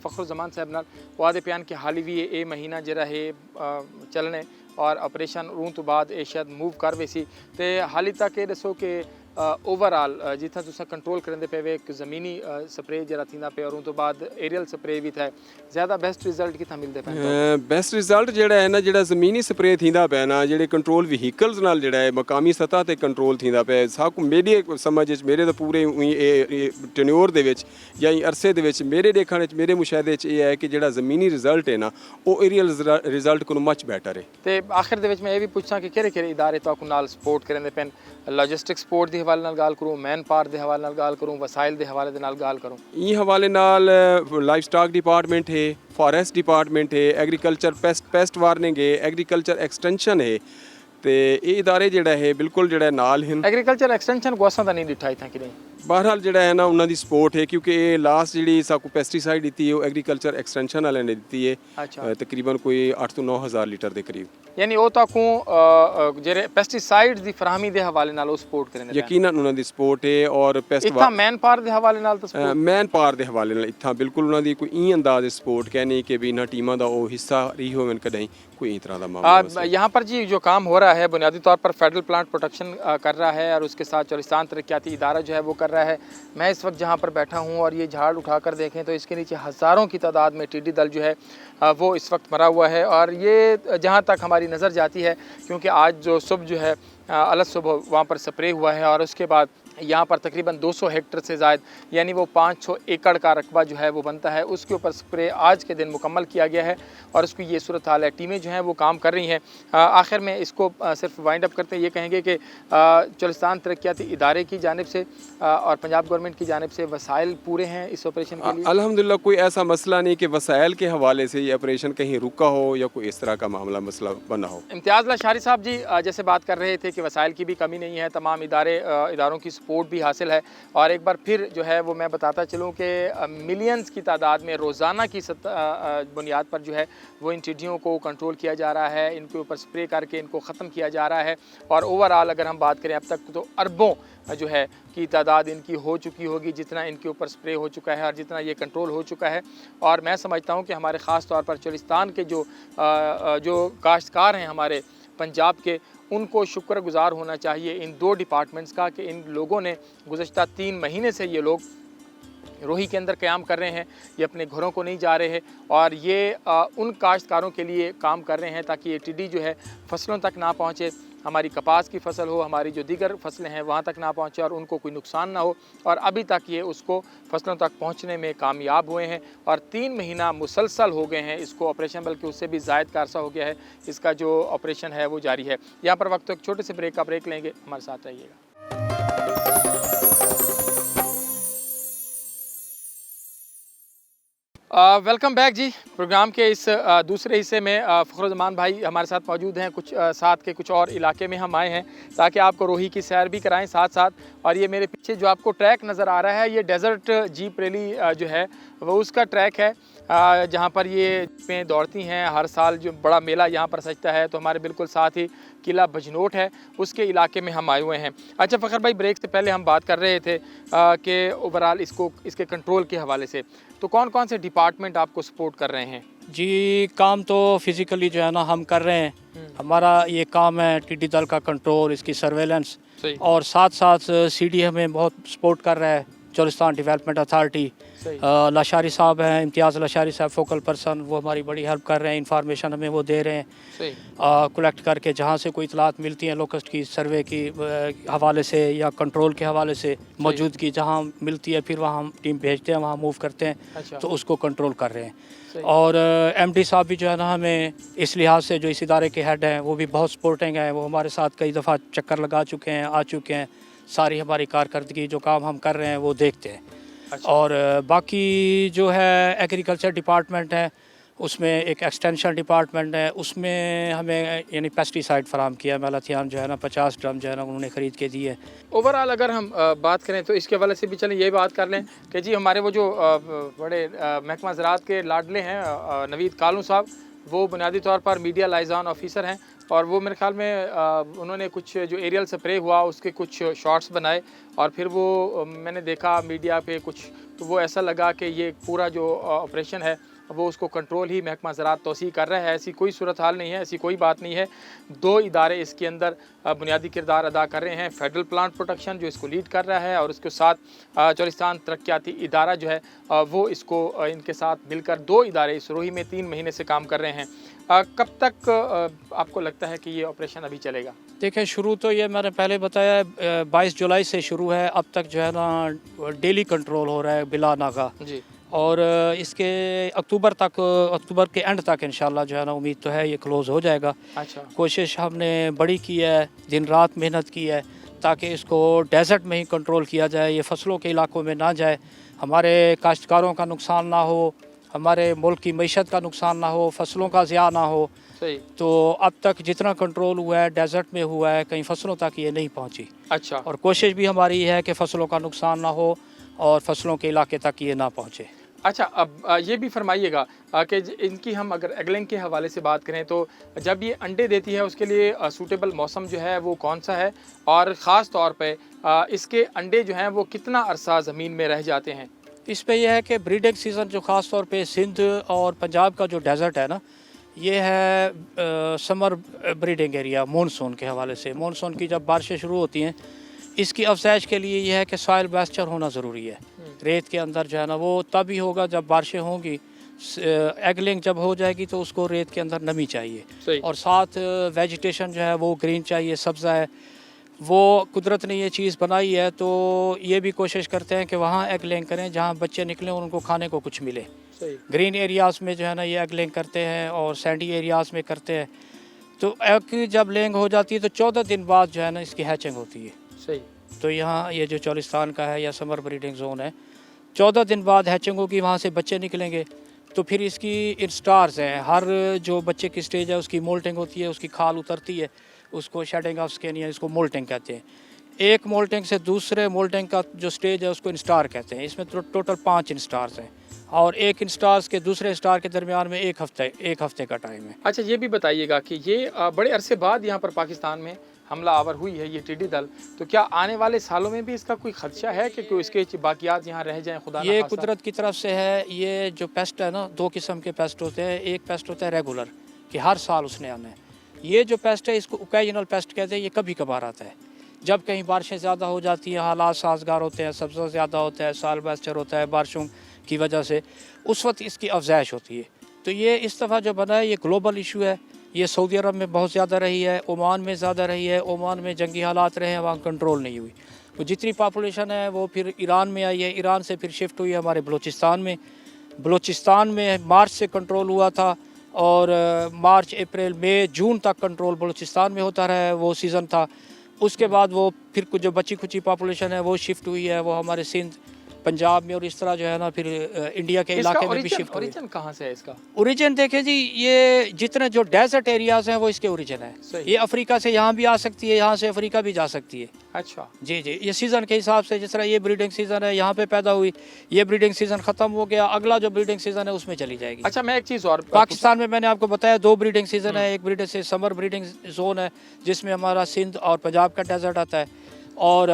फखरुज़मान साहब नाल वादे प्यान के हाली भी ये महीना जरा है चलने और ऑपरेशन रूं तो बाद ये शायद मूव कर वैसी तो हाली तक ये दसो कि ओवरऑल जितना तुसा कंट्रोल करेंदे पे वे ज़मीनी स्प्रे जरा थींदा पे और उन तो बाद एरियल स्प्रे भी था ज़्यादा बेस्ट रिजल्ट कितना मिलते पे बेस्ट रिजल्ट जेड़ा है ना जेड़ा ज़मीनी स्प्रे थींदा पे ना जेड़े कंट्रोल व्हीकल्स नाल जेड़ा है मकामी सतह ते कंट्रोल थींदा पे साकू मेरी समझ मेरे तो पूरे टेन्योर दे विच या अरसे दे विच मेरे देखने विच मेरे मुशाहदे च ये है कि जेड़ा ज़मीनी रिजल्ट है ना वो एरियल रिजल्ट को मच बेटर है। ते आखिर दे विच मैं ये भी पूछना कि केड़े इदारे तो नाल सपोर्ट करेंदे पेन लॉजिस्टिक सपोर्ट के हवाले नाल गाल करूँ मैन पावर के हवाले नाल गाल करूँ वसाइल के हवाले नाल गाल करूँ ई हवाले नाल लाइफ स्टॉक डिपार्टमेंट है फॉरेस्ट डिपार्टमेंट है एग्रीकल्चर पेस्ट वार्निंग है एग्रीकल्चर एक्सटेंशन है तो ये इदारे जेड़ा है बिल्कुल जेड़ा नाल हैं। एग्रीकल्चर एक्सटेंशन को असां दा नहीं दिठा इत्थां कि नहीं बहरहाल जेड़ा है ना उन्होंने सपोर्ट है क्योंकि ये लास्ट जी साकू पेस्टिसाइड दी है वो एग्रीकल्चर एक्सटेंशन वाले ने दी है। अच्छा तकरीबन कोई 8 तो 9 हज़ार लीटर के करीब यानी वो तो जेरे पेस्टिसाइड्स दी फराहमी दे हवाले नाल वो सपोर्ट करेंदे यकीनन उन्होंने दी सपोर्ट है और पेस्ट इत्थां मैन पावर दे हवाले नाल तो सपोर्ट मैन पावर दे हवाले नाल इत्थां बिल्कुल उन्होंने कोई ई अंदाज सपोर्ट कहने कि भी इन्हां टीमां दा वो हिस्सा रही होवन कदई कोई इस तरह का मामला यहाँ पर जी जो काम हो रहा है बुनियादी तौर पर फेडरल प्लांट प्रोटेक्शन कर रहा है और उसके साथ चोलिस्तान तरक्याती इदारा जो है वो कर रहा है। मैं इस वक्त जहाँ पर बैठा हूँ और ये झाड़ उठाकर देखें तो इसके नीचे हज़ारों की तादाद में टिड्डी दल जो है वो इस वक्त मरा हुआ है और ये जहाँ तक हमारी नज़र जाती है क्योंकि आज जो सुबह जो है अलग सुबह वहाँ पर स्प्रे हुआ है और उसके बाद यहाँ पर तकरीबन 200 हेक्टर से ज़ायद यानी वो 500 एकड़ का रकबा जो है वो बनता है उसके ऊपर स्प्रे आज के दिन मुकम्मल किया गया है और उसकी ये सूरत हाल है। टीमें जो हैं वो काम कर रही हैं। आखिर में इसको सिर्फ वाइंड अप करते हैं ये कहेंगे कि चोलिस्तान तरक्याती इदारे की जानिब से और पंजाब गवर्नमेंट की जानिब से वसाइल पूरे हैं इस ऑपरेशन के लिए। अल्हम्दुलिल्लाह कोई ऐसा मसला नहीं कि वसाइल के हवाले से ये ऑपरेशन कहीं रुका हो या कोई इस तरह का मामला मसला बना हो। इम्तियाज़ लाशारी साहब जी जैसे बात कर रहे थे कि वसाइल की भी कमी नहीं है तमाम इदारों की सपोर्ट भी हासिल है और एक बार फिर जो है वो मैं बताता चलूँ कि मिलियंस की तादाद में रोज़ाना की बुनियाद पर जो है वो इन टिड्डियों को कंट्रोल किया जा रहा है इनके ऊपर स्प्रे करके इनको ख़त्म किया जा रहा है और ओवरऑल अगर हम बात करें अब तक तो अरबों जो है की तादाद इनकी हो चुकी होगी जितना इनके ऊपर स्प्रे हो चुका है और जितना ये कंट्रोल हो चुका है। और मैं समझता हूँ कि हमारे ख़ास तौर पर चोलिस्तान के जो काश्तकार हैं हमारे पंजाब के उनको शुक्रगुजार होना चाहिए इन 2 डिपार्टमेंट्स का कि इन लोगों ने गुज़श्ता 3 महीने से ये लोग रोही के अंदर क़याम कर रहे हैं ये अपने घरों को नहीं जा रहे हैं और ये उन काश्तकारों के लिए काम कर रहे हैं ताकि ये टिड्डी जो है फसलों तक ना पहुँचे हमारी कपास की फसल हो हमारी जो दीगर फसलें हैं वहाँ तक ना पहुँचे और उनको कोई नुकसान ना हो और अभी तक ये उसको फसलों तक पहुँचने में कामयाब हुए हैं और 3 महीना मुसलसल हो गए हैं इसको ऑपरेशन बल्कि उससे भी ज़ायद का अरसा हो गया है इसका जो ऑपरेशन है वो जारी है। यहाँ पर वक्त एक छोटे से ब्रेक लेंगे हमारे साथ रहिएगा। वेलकम बैक जी। प्रोग्राम के इस दूसरे हिस्से में फ़खरुज़्ज़मान भाई हमारे साथ मौजूद हैं। कुछ साथ के कुछ और इलाके में हम आए हैं ताकि आपको रोही की सैर भी कराएं साथ साथ। और ये मेरे पीछे जो आपको ट्रैक नज़र आ रहा है ये डेज़र्ट जीप रैली जो है वो उसका ट्रैक है, जहाँ पर ये जीपें दौड़ती हैं। हर साल जो बड़ा मेला यहाँ पर सजता है। तो हमारे बिल्कुल साथ ही किला बजनोट है, उसके इलाके में हम आए हुए हैं। अच्छा फ़खर भाई, ब्रेक से पहले हम बात कर रहे थे कि ओवरऑल इसके कंट्रोल के हवाले से तो कौन कौन से डिपार्टमेंट आपको सपोर्ट कर रहे हैं? जी, काम तो फिज़िकली जो है ना हम कर रहे हैं। हमारा ये काम है टिड्डी दल का कंट्रोल, इसकी सर्वेलेंस, सही। और साथ साथ सीडी हमें बहुत सपोर्ट कर रहा है, चोलिस्तान डेवलपमेंट अथॉरिटी। सही। लाशारी साहब हैं, इम्तियाज़ लाशारी साहब फोकल पर्सन, वो हमारी बड़ी हेल्प कर रहे हैं। इंफॉर्मेशन हमें वो दे रहे हैं सही। कलेक्ट करके, जहाँ से कोई इतलात मिलती हैं लोकस्ट की सर्वे की हवाले से या कंट्रोल के हवाले से मौजूदगी जहाँ मिलती है, फिर वहाँ हम टीम भेजते हैं, वहाँ मूव करते हैं। अच्छा। तो उसको कंट्रोल कर रहे हैं। सही। और एमडी साहब भी जो है ना हमें इस लिहाज से, जो इस इदारे के हेड हैं, वो भी बहुत सपोर्टिंग हैं। वो हमारे साथ कई दफ़ा चक्कर लगा चुके हैं, आ चुके हैं, सारी हमारी कारकर्दगी जो काम हम कर रहे हैं वो देखते हैं। अच्छा। और बाकी जो है एग्रीकल्चर डिपार्टमेंट है, उसमें एक एक्सटेंशन डिपार्टमेंट है, उसमें हमें यानी पेस्टिसाइड फराम किया। मेलाथियान जो है ना 50 ड्रम जो है ना उन्होंने ख़रीद के दिए। ओवरऑल अगर हम बात करें तो इसके हवाले से भी चलें, ये बात कर लें कि जी हमारे वो जो बड़े महकमा ज़राअत के लाडले हैं नवीद कालू साहब, वो बुनियादी तौर पर मीडिया लाइज़ान ऑफिसर हैं। और वो मेरे ख्याल में उन्होंने कुछ जो एरियल स्प्रे हुआ उसके कुछ शॉट्स बनाए और फिर वो मैंने देखा मीडिया पे कुछ, तो वो ऐसा लगा कि ये पूरा जो ऑपरेशन है वो उसको कंट्रोल ही महकमा ज़राअत तौसी कर रहा है। ऐसी कोई सूरत हाल नहीं है, ऐसी कोई बात नहीं है। दो इदारे इसके अंदर बुनियादी किरदार अदा कर रहे हैं। फेडरल प्लांट प्रोटेक्शन जो इसको लीड कर रहा है और उसके साथ चोलिस्तान तरक्याती इदारा जो है वो इसको इनके साथ मिलकर दो इदारे इस रोही में 3 महीने से काम कर रहे हैं। कब तक आपको लगता है कि ये ऑपरेशन अभी चलेगा? देखिए, शुरू तो ये मैंने पहले बताया 22 जुलाई से शुरू है। अब तक जो है ना डेली कंट्रोल हो रहा है बिला नागा जी। और इसके अक्टूबर के एंड तक इंशाल्लाह जो है ना उम्मीद तो है ये क्लोज़ हो जाएगा। अच्छा। कोशिश हमने बड़ी की है, दिन रात मेहनत की है ताकि इसको डेजर्ट में ही कंट्रोल किया जाए, ये फसलों के इलाकों में ना जाए, हमारे काश्तकारों का नुकसान ना हो, हमारे मुल्क की मईशत का नुकसान ना हो, फसलों का ज़िया ना हो। सही। तो अब तक जितना कंट्रोल हुआ है डेजर्ट में हुआ है, कहीं फसलों तक ये नहीं पहुंची। अच्छा। और कोशिश भी हमारी है कि फसलों का नुकसान ना हो और फसलों के इलाके तक ये ना पहुंचे। अच्छा, अब ये भी फरमाइएगा कि इनकी हम अगर एगलिंग के हवाले से बात करें तो जब ये अंडे देती है उसके लिए सूटेबल मौसम जो है वो कौन सा है, और ख़ास तौर पे इसके अंडे जो हैं वो कितना अरसा ज़मीन में रह जाते हैं? इस पे यह है कि ब्रीडिंग सीज़न जो ख़ास तौर पे सिंध और पंजाब का जो डेजर्ट है ना, ये है समर ब्रीडिंग एरिया मानसून के हवाले से। मानसून की जब बारिशें शुरू होती हैं, इसकी अफजाइश के लिए यह है कि सॉइल मॉइस्चर होना ज़रूरी है। रेत के अंदर जो है ना वो तभी होगा जब बारिशें होंगी। एगलिंग जब हो जाएगी तो उसको रेत के अंदर नमी चाहिए। सही। और साथ वेजिटेशन जो है वो ग्रीन चाहिए, सब्ज़ा है। वो कुदरत ने ये चीज़ बनाई है, तो ये भी कोशिश करते हैं कि वहाँ एगलिंग करें जहाँ बच्चे निकलें और उनको खाने को कुछ मिले। सही। ग्रीन एरियाज़ में जो है ना ये एगलिंग करते हैं और सैंडी एरियाज़ में करते हैं। तो एग जब लेंग हो जाती है तो 14 दिन बाद जो है ना इसकी हैचिंग होती है। सही। तो यहाँ ये जो चोलिस्तान का है या समर ब्रीडिंग जोन है, 14 दिन बाद हैचिंग होगी, वहाँ से बच्चे निकलेंगे। तो फिर इसकी इंस्टार्स हैं, हर जो बच्चे की स्टेज है उसकी मोल्टिंग होती है, उसकी खाल उतरती है, उसको शेडिंग ऑफ स्किन या इसको मोल्टिंग कहते हैं। एक मोल्टिंग से दूसरे मोल्टिंग का जो स्टेज है उसको इंस्टार कहते हैं। इसमें टोटल 5 इंस्टार्स हैं और एक इंस्टार्स के दूसरे स्टार के दरमियान में एक हफ्ते का टाइम है। अच्छा, ये भी बताइएगा कि ये बड़े अरसे बाद यहाँ पर पाकिस्तान में हमला आवर हुई है ये टिड्डी दल, तो क्या आने वाले सालों में भी इसका कोई खदशा है कि कोई इसके बाकियात यहाँ रह जाएं? खुदा ये ना खास्ता। कुदरत की तरफ से है। ये जो पेस्ट है ना, 2 किस्म के पेस्ट होते हैं। एक पेस्ट होता है रेगुलर कि हर साल उसने आना है। ये जो पेस्ट है इसको ओकेजनल पेस्ट कहते हैं। ये कभी कभार आता है जब कहीं बारिशें ज़्यादा हो जाती हैं, हालात साजगार होते हैं, सब्ज़ा ज़्यादा होता है, साल मॉइस्चर होता है बारिशों की वजह से, उस वक्त इसकी अफजाइश होती है। तो ये इस दफ़ा जो बना है ये ग्लोबल इशू है। ये सऊदी अरब में बहुत ज़्यादा रही है, ओमान में ज़्यादा रही है। ओमान में जंगी हालात रहे हैं, वहाँ कंट्रोल नहीं हुई। तो जितनी पॉपुलेशन है वो फिर ईरान में आई है, ईरान से फिर शिफ्ट हुई हमारे बलूचिस्तान में। बलूचिस्तान में मार्च से कंट्रोल हुआ था और मार्च, अप्रैल, मई, जून तक कंट्रोल बलूचिस्तान में होता रहा है, वो सीज़न था। उसके बाद वो फिर कुछ जो बची खुची पॉपुलेशन है वो शिफ्ट हुई है, वो हमारे सिंध पंजाब में और इस तरह जो है ना फिर इंडिया के इसका इलाके में भी शिफ्ट हुए। ओरिजिन कहाँ से है इसका? ओरिजिन देखे जी, ये जितने जो डेजर्ट एरियाज हैं वो इसके ओरिजिन है। सही। ये अफ्रीका से यहाँ भी आ सकती है, यहाँ से अफ्रीका भी जा सकती है। अच्छा जी जी, ये सीज़न के हिसाब से, जिस तरह ये ब्रीडिंग सीज़न है यहाँ पे पैदा हुई, ये ब्रीडिंग सीज़न ख़त्म हो गया, अगला जो ब्रीडिंग सीज़न है उसमें चली जाएगी। अच्छा, मैं एक चीज़ और पाकिस्तान में मैंने आपको बताया 2 ब्रीडिंग सीज़न है। एक ब्रीडिंग से समर ब्रीडिंग जोन है जिसमें हमारा सिंध और पंजाब का डेजर्ट आता है, और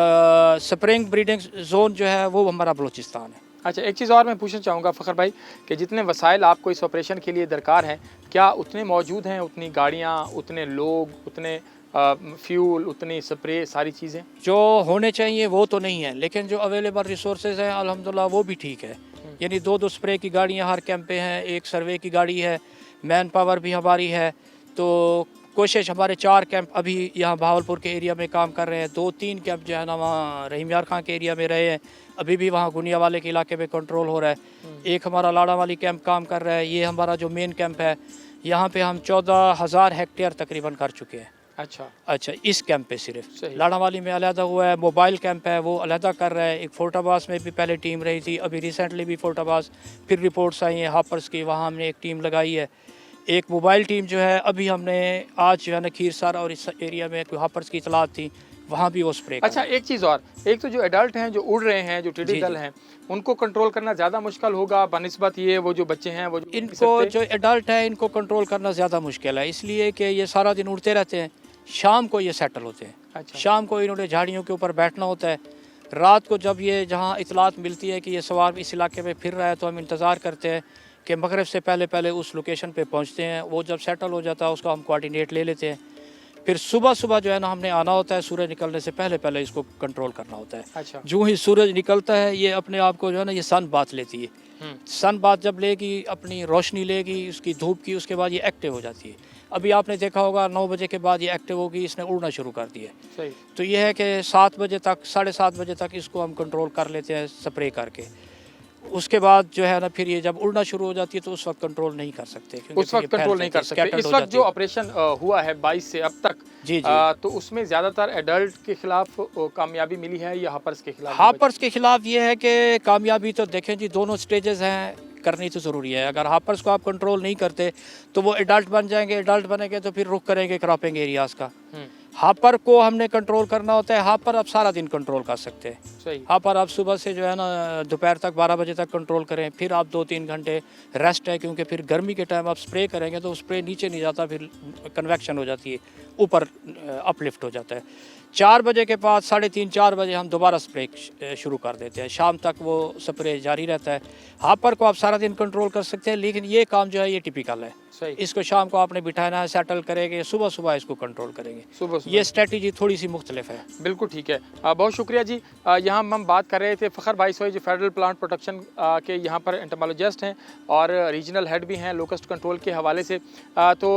स्प्रिंग ब्रीडिंग जोन जो है वो हमारा बलूचिस्तान है। अच्छा, एक चीज़ और मैं पूछना चाहूँगा फ़खर भाई कि जितने वसाइल आपको इस ऑपरेशन के लिए दरकार हैं, क्या उतने मौजूद हैं? उतनी गाड़ियाँ, उतने लोग, उतने फ्यूल, उतनी स्प्रे, सारी चीज़ें जो होने चाहिए वो तो नहीं है, लेकिन जो अवेलेबल रिसोर्सेज हैं अल्हम्दुलिल्लाह वो भी ठीक है। यानी 2 स्प्रे की गाड़ियाँ हर कैंप पे हैं, 1 सर्वे की गाड़ी है, मैन पावर भी हमारी है। तो कोशिश, हमारे 4 कैंप अभी यहाँ भावलपुर के एरिया में काम कर रहे हैं, 2-3 कैंप जो है ना वहाँ रहीम यार खां के एरिया में रहे हैं, अभी भी वहाँ गुनिया वाले के इलाके में कंट्रोल हो रहा है। एक हमारा लाड़ा वाली कैंप काम कर रहा है, ये हमारा जो मेन कैंप है यहाँ पे हम 14,000 हेक्टेयर तकरीबन कर चुके हैं। अच्छा, इस कैंप पे सिर्फ लाड़ा वाली में अलहदा हुआ है, मोबाइल कैंप है वो अलहदा कर रहा है। एक फोर्टाबास में भी पहले टीम रही थी, अभी रिसेंटली भी फोर्टाबास फिर रिपोर्ट्स आई हैं हापर्स की, वहाँ हमने एक टीम लगाई है। एक मोबाइल टीम जो है अभी हमने आज जो है ना खीरसर और इस एरिया में कोई हापर्स की इतलात थी, वहाँ भी वो स्प्रे। अच्छा, एक चीज़ और, एक तो जो एडल्ट हैं जो उड़ रहे हैं, जो टिड्डी दल हैं, उनको कंट्रोल करना ज़्यादा मुश्किल होगा बनस्बत ये वो जो बच्चे हैं वो इनको जो एडल्ट है इनको कंट्रोल करना ज़्यादा मुश्किल है, इसलिए कि ये सारा दिन उड़ते रहते हैं, शाम को ये सेटल होते हैं। अच्छा। शाम को इन्होंने झाड़ियों के ऊपर बैठना होता है। रात को जब ये जहाँ इतलात मिलती है कि ये सवार इस इलाके में फिर रहा है तो हम इंतज़ार करते हैं कि मगरिब से पहले पहले उस लोकेशन पे पहुँचते हैं। वो जब सेटल हो जाता है उसका हम कोऑर्डिनेट ले लेते हैं। फिर सुबह सुबह जो है ना हमने आना होता है, सूरज निकलने से पहले पहले इसको कंट्रोल करना होता है। अच्छा। जो ही सूरज निकलता है ये अपने आप को जो है ना ये सन बात लेती है। सन बात जब लेगी, अपनी रोशनी लेगी उसकी धूप की, उसके बाद ये एक्टिव हो जाती है। अभी आपने देखा होगा 9 बजे के बाद ये एक्टिव होगी, इसने उड़ना शुरू कर दिया। सही। तो ये है कि 7 बजे तक, 7:30 बजे तक इसको हम कंट्रोल कर लेते हैं स्प्रे करके। उसके बाद जो है ना फिर ये जब उड़ना शुरू हो जाती है तो उस वक्त कंट्रोल नहीं कर सकते, उस वक्त कंट्रोल नहीं कर सकते। इस वक्त जो ऑपरेशन हुआ है 22 से अब तक, जी तो उसमें ज़्यादातर एडल्ट के खिलाफ कामयाबी मिली है या हापर्स के खिलाफ? हापर्स के खिलाफ ये है कि कामयाबी तो देखें जी दोनों स्टेजेस हैं, करनी तो ज़रूरी है। अगर हापर्स को आप कंट्रोल नहीं करते तो वो एडल्ट बन जाएंगे, एडल्ट बनेंगे तो फिर रुख करेंगे क्रॉपिंग एरियाज़ का। हापर को हमने कंट्रोल करना होता है। हापर आप सारा दिन कंट्रोल कर सकते हैं। सही। हापर आप सुबह से जो है ना दोपहर तक 12 बजे तक कंट्रोल करें, फिर आप 2-3 घंटे रेस्ट है, क्योंकि फिर गर्मी के टाइम आप स्प्रे करेंगे तो स्प्रे नीचे नहीं जाता, फिर कन्वेक्शन हो जाती है, ऊपर अपलिफ्ट हो जाता है। 4 बजे के बाद 3:30-4 बजे हम दोबारा स्प्रे शुरू कर देते हैं, शाम तक वो स्प्रे जारी रहता है। हापर को आप सारा दिन कंट्रोल कर सकते हैं, लेकिन ये काम जो है ये टिपिकल है। सही। इसको शाम को आपने बिठाना है, सेटल करेंगे, सुबह सुबह इसको कंट्रोल करेंगे। सुबह ये स्ट्रेटजी थोड़ी सी मुख्तलिफ है। बिल्कुल ठीक है। बहुत शुक्रिया जी। यहाँ हम बात कर रहे थे फ़खर भाई सोई जो फेडरल प्लांट प्रोटेक्शन के यहाँ पर एंटोमोलॉजिस्ट हैं और रीजनल हेड भी हैं लोकस्ट कंट्रोल के हवाले से। तो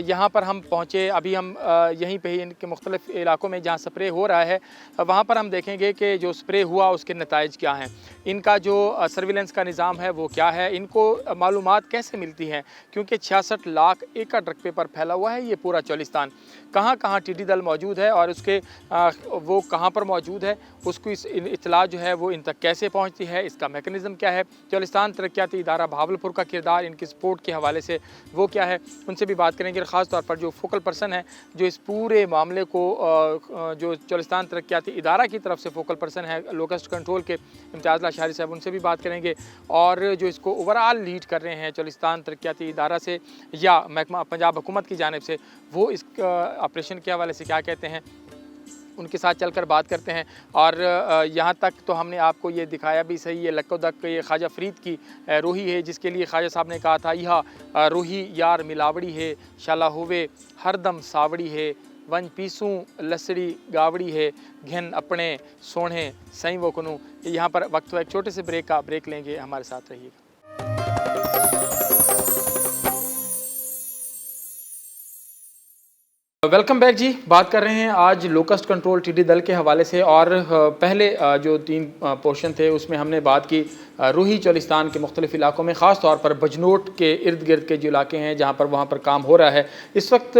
यहाँ पर हम पहुँचे, अभी हम यहीं पे ही इनके मुख्तलिफ इलाकों में जहाँ स्प्रे हो रहा है वहाँ पर हम देखेंगे कि जो स्प्रे हुआ उसके नताइज क्या हैं, इनका जो सर्विलेंस का निज़ाम है वो क्या है, इनको मालूमात कैसे मिलती हैं, क्योंकि 66 लाख एकड़ रकबे पर फैला हुआ है ये पूरा चोलिस्तान। कहाँ कहाँ टिड्डी दल मौजूद है और उसके वो कहाँ पर मौजूद है, उसकी इतला जो है वो इन तक कैसे पहुँचती है, इसका मेकनिज़म क्या है, चोलिस्तान तरक्याती इदारा भावलपुर का किरदार इनकी सपोर्ट के हवाले से वो क्या है, उनसे भी बात करेंगे। ख़ास तौर पर जो फोकल पर्सन है जो इस पूरे मामले को जो चोलिस्तान तरक्याती इदारा की तरफ से फोकल पर्सन है लोकस्ट कंट्रोल के इम्तियाज़ लाशारी साहब, उनसे भी बात करेंगे। और जो इसको ओवरऑल लीड कर रहे हैं चोलिस्तान तरक्याती इदारा से या महकमा पंजाब हुकूमत की जानिब से, वो इस ऑपरेशन के हवाले से क्या कहते हैं, उनके साथ चलकर बात करते हैं। और यहाँ तक तो हमने आपको ये दिखाया भी सही, ये लक्कोदक ये ख्वाजा फरीद की रोही है जिसके लिए ख्वाजा साहब ने कहा था यह रोही यार मिलावड़ी है, शाला होवे हरदम सावड़ी है, वन पीसूँ लसड़ी गावड़ी है, घन अपने सोने सही वो कनू। यहाँ पर वक्त एक छोटे से ब्रेक लेंगे, हमारे साथ रहिएगा। वेलकम बैक जी। बात कर रहे हैं आज लोकस्ट कंट्रोल टिड्डी दल के हवाले से और पहले जो 3 पोर्शन थे उसमें हमने बात की रूही चोलिस्तान के मुख्तलिफ इलाकों में, ख़ास तौर पर बजनोट के इर्द गिर्द के जो इलाके हैं जहाँ पर वहाँ पर काम हो रहा है। इस वक्त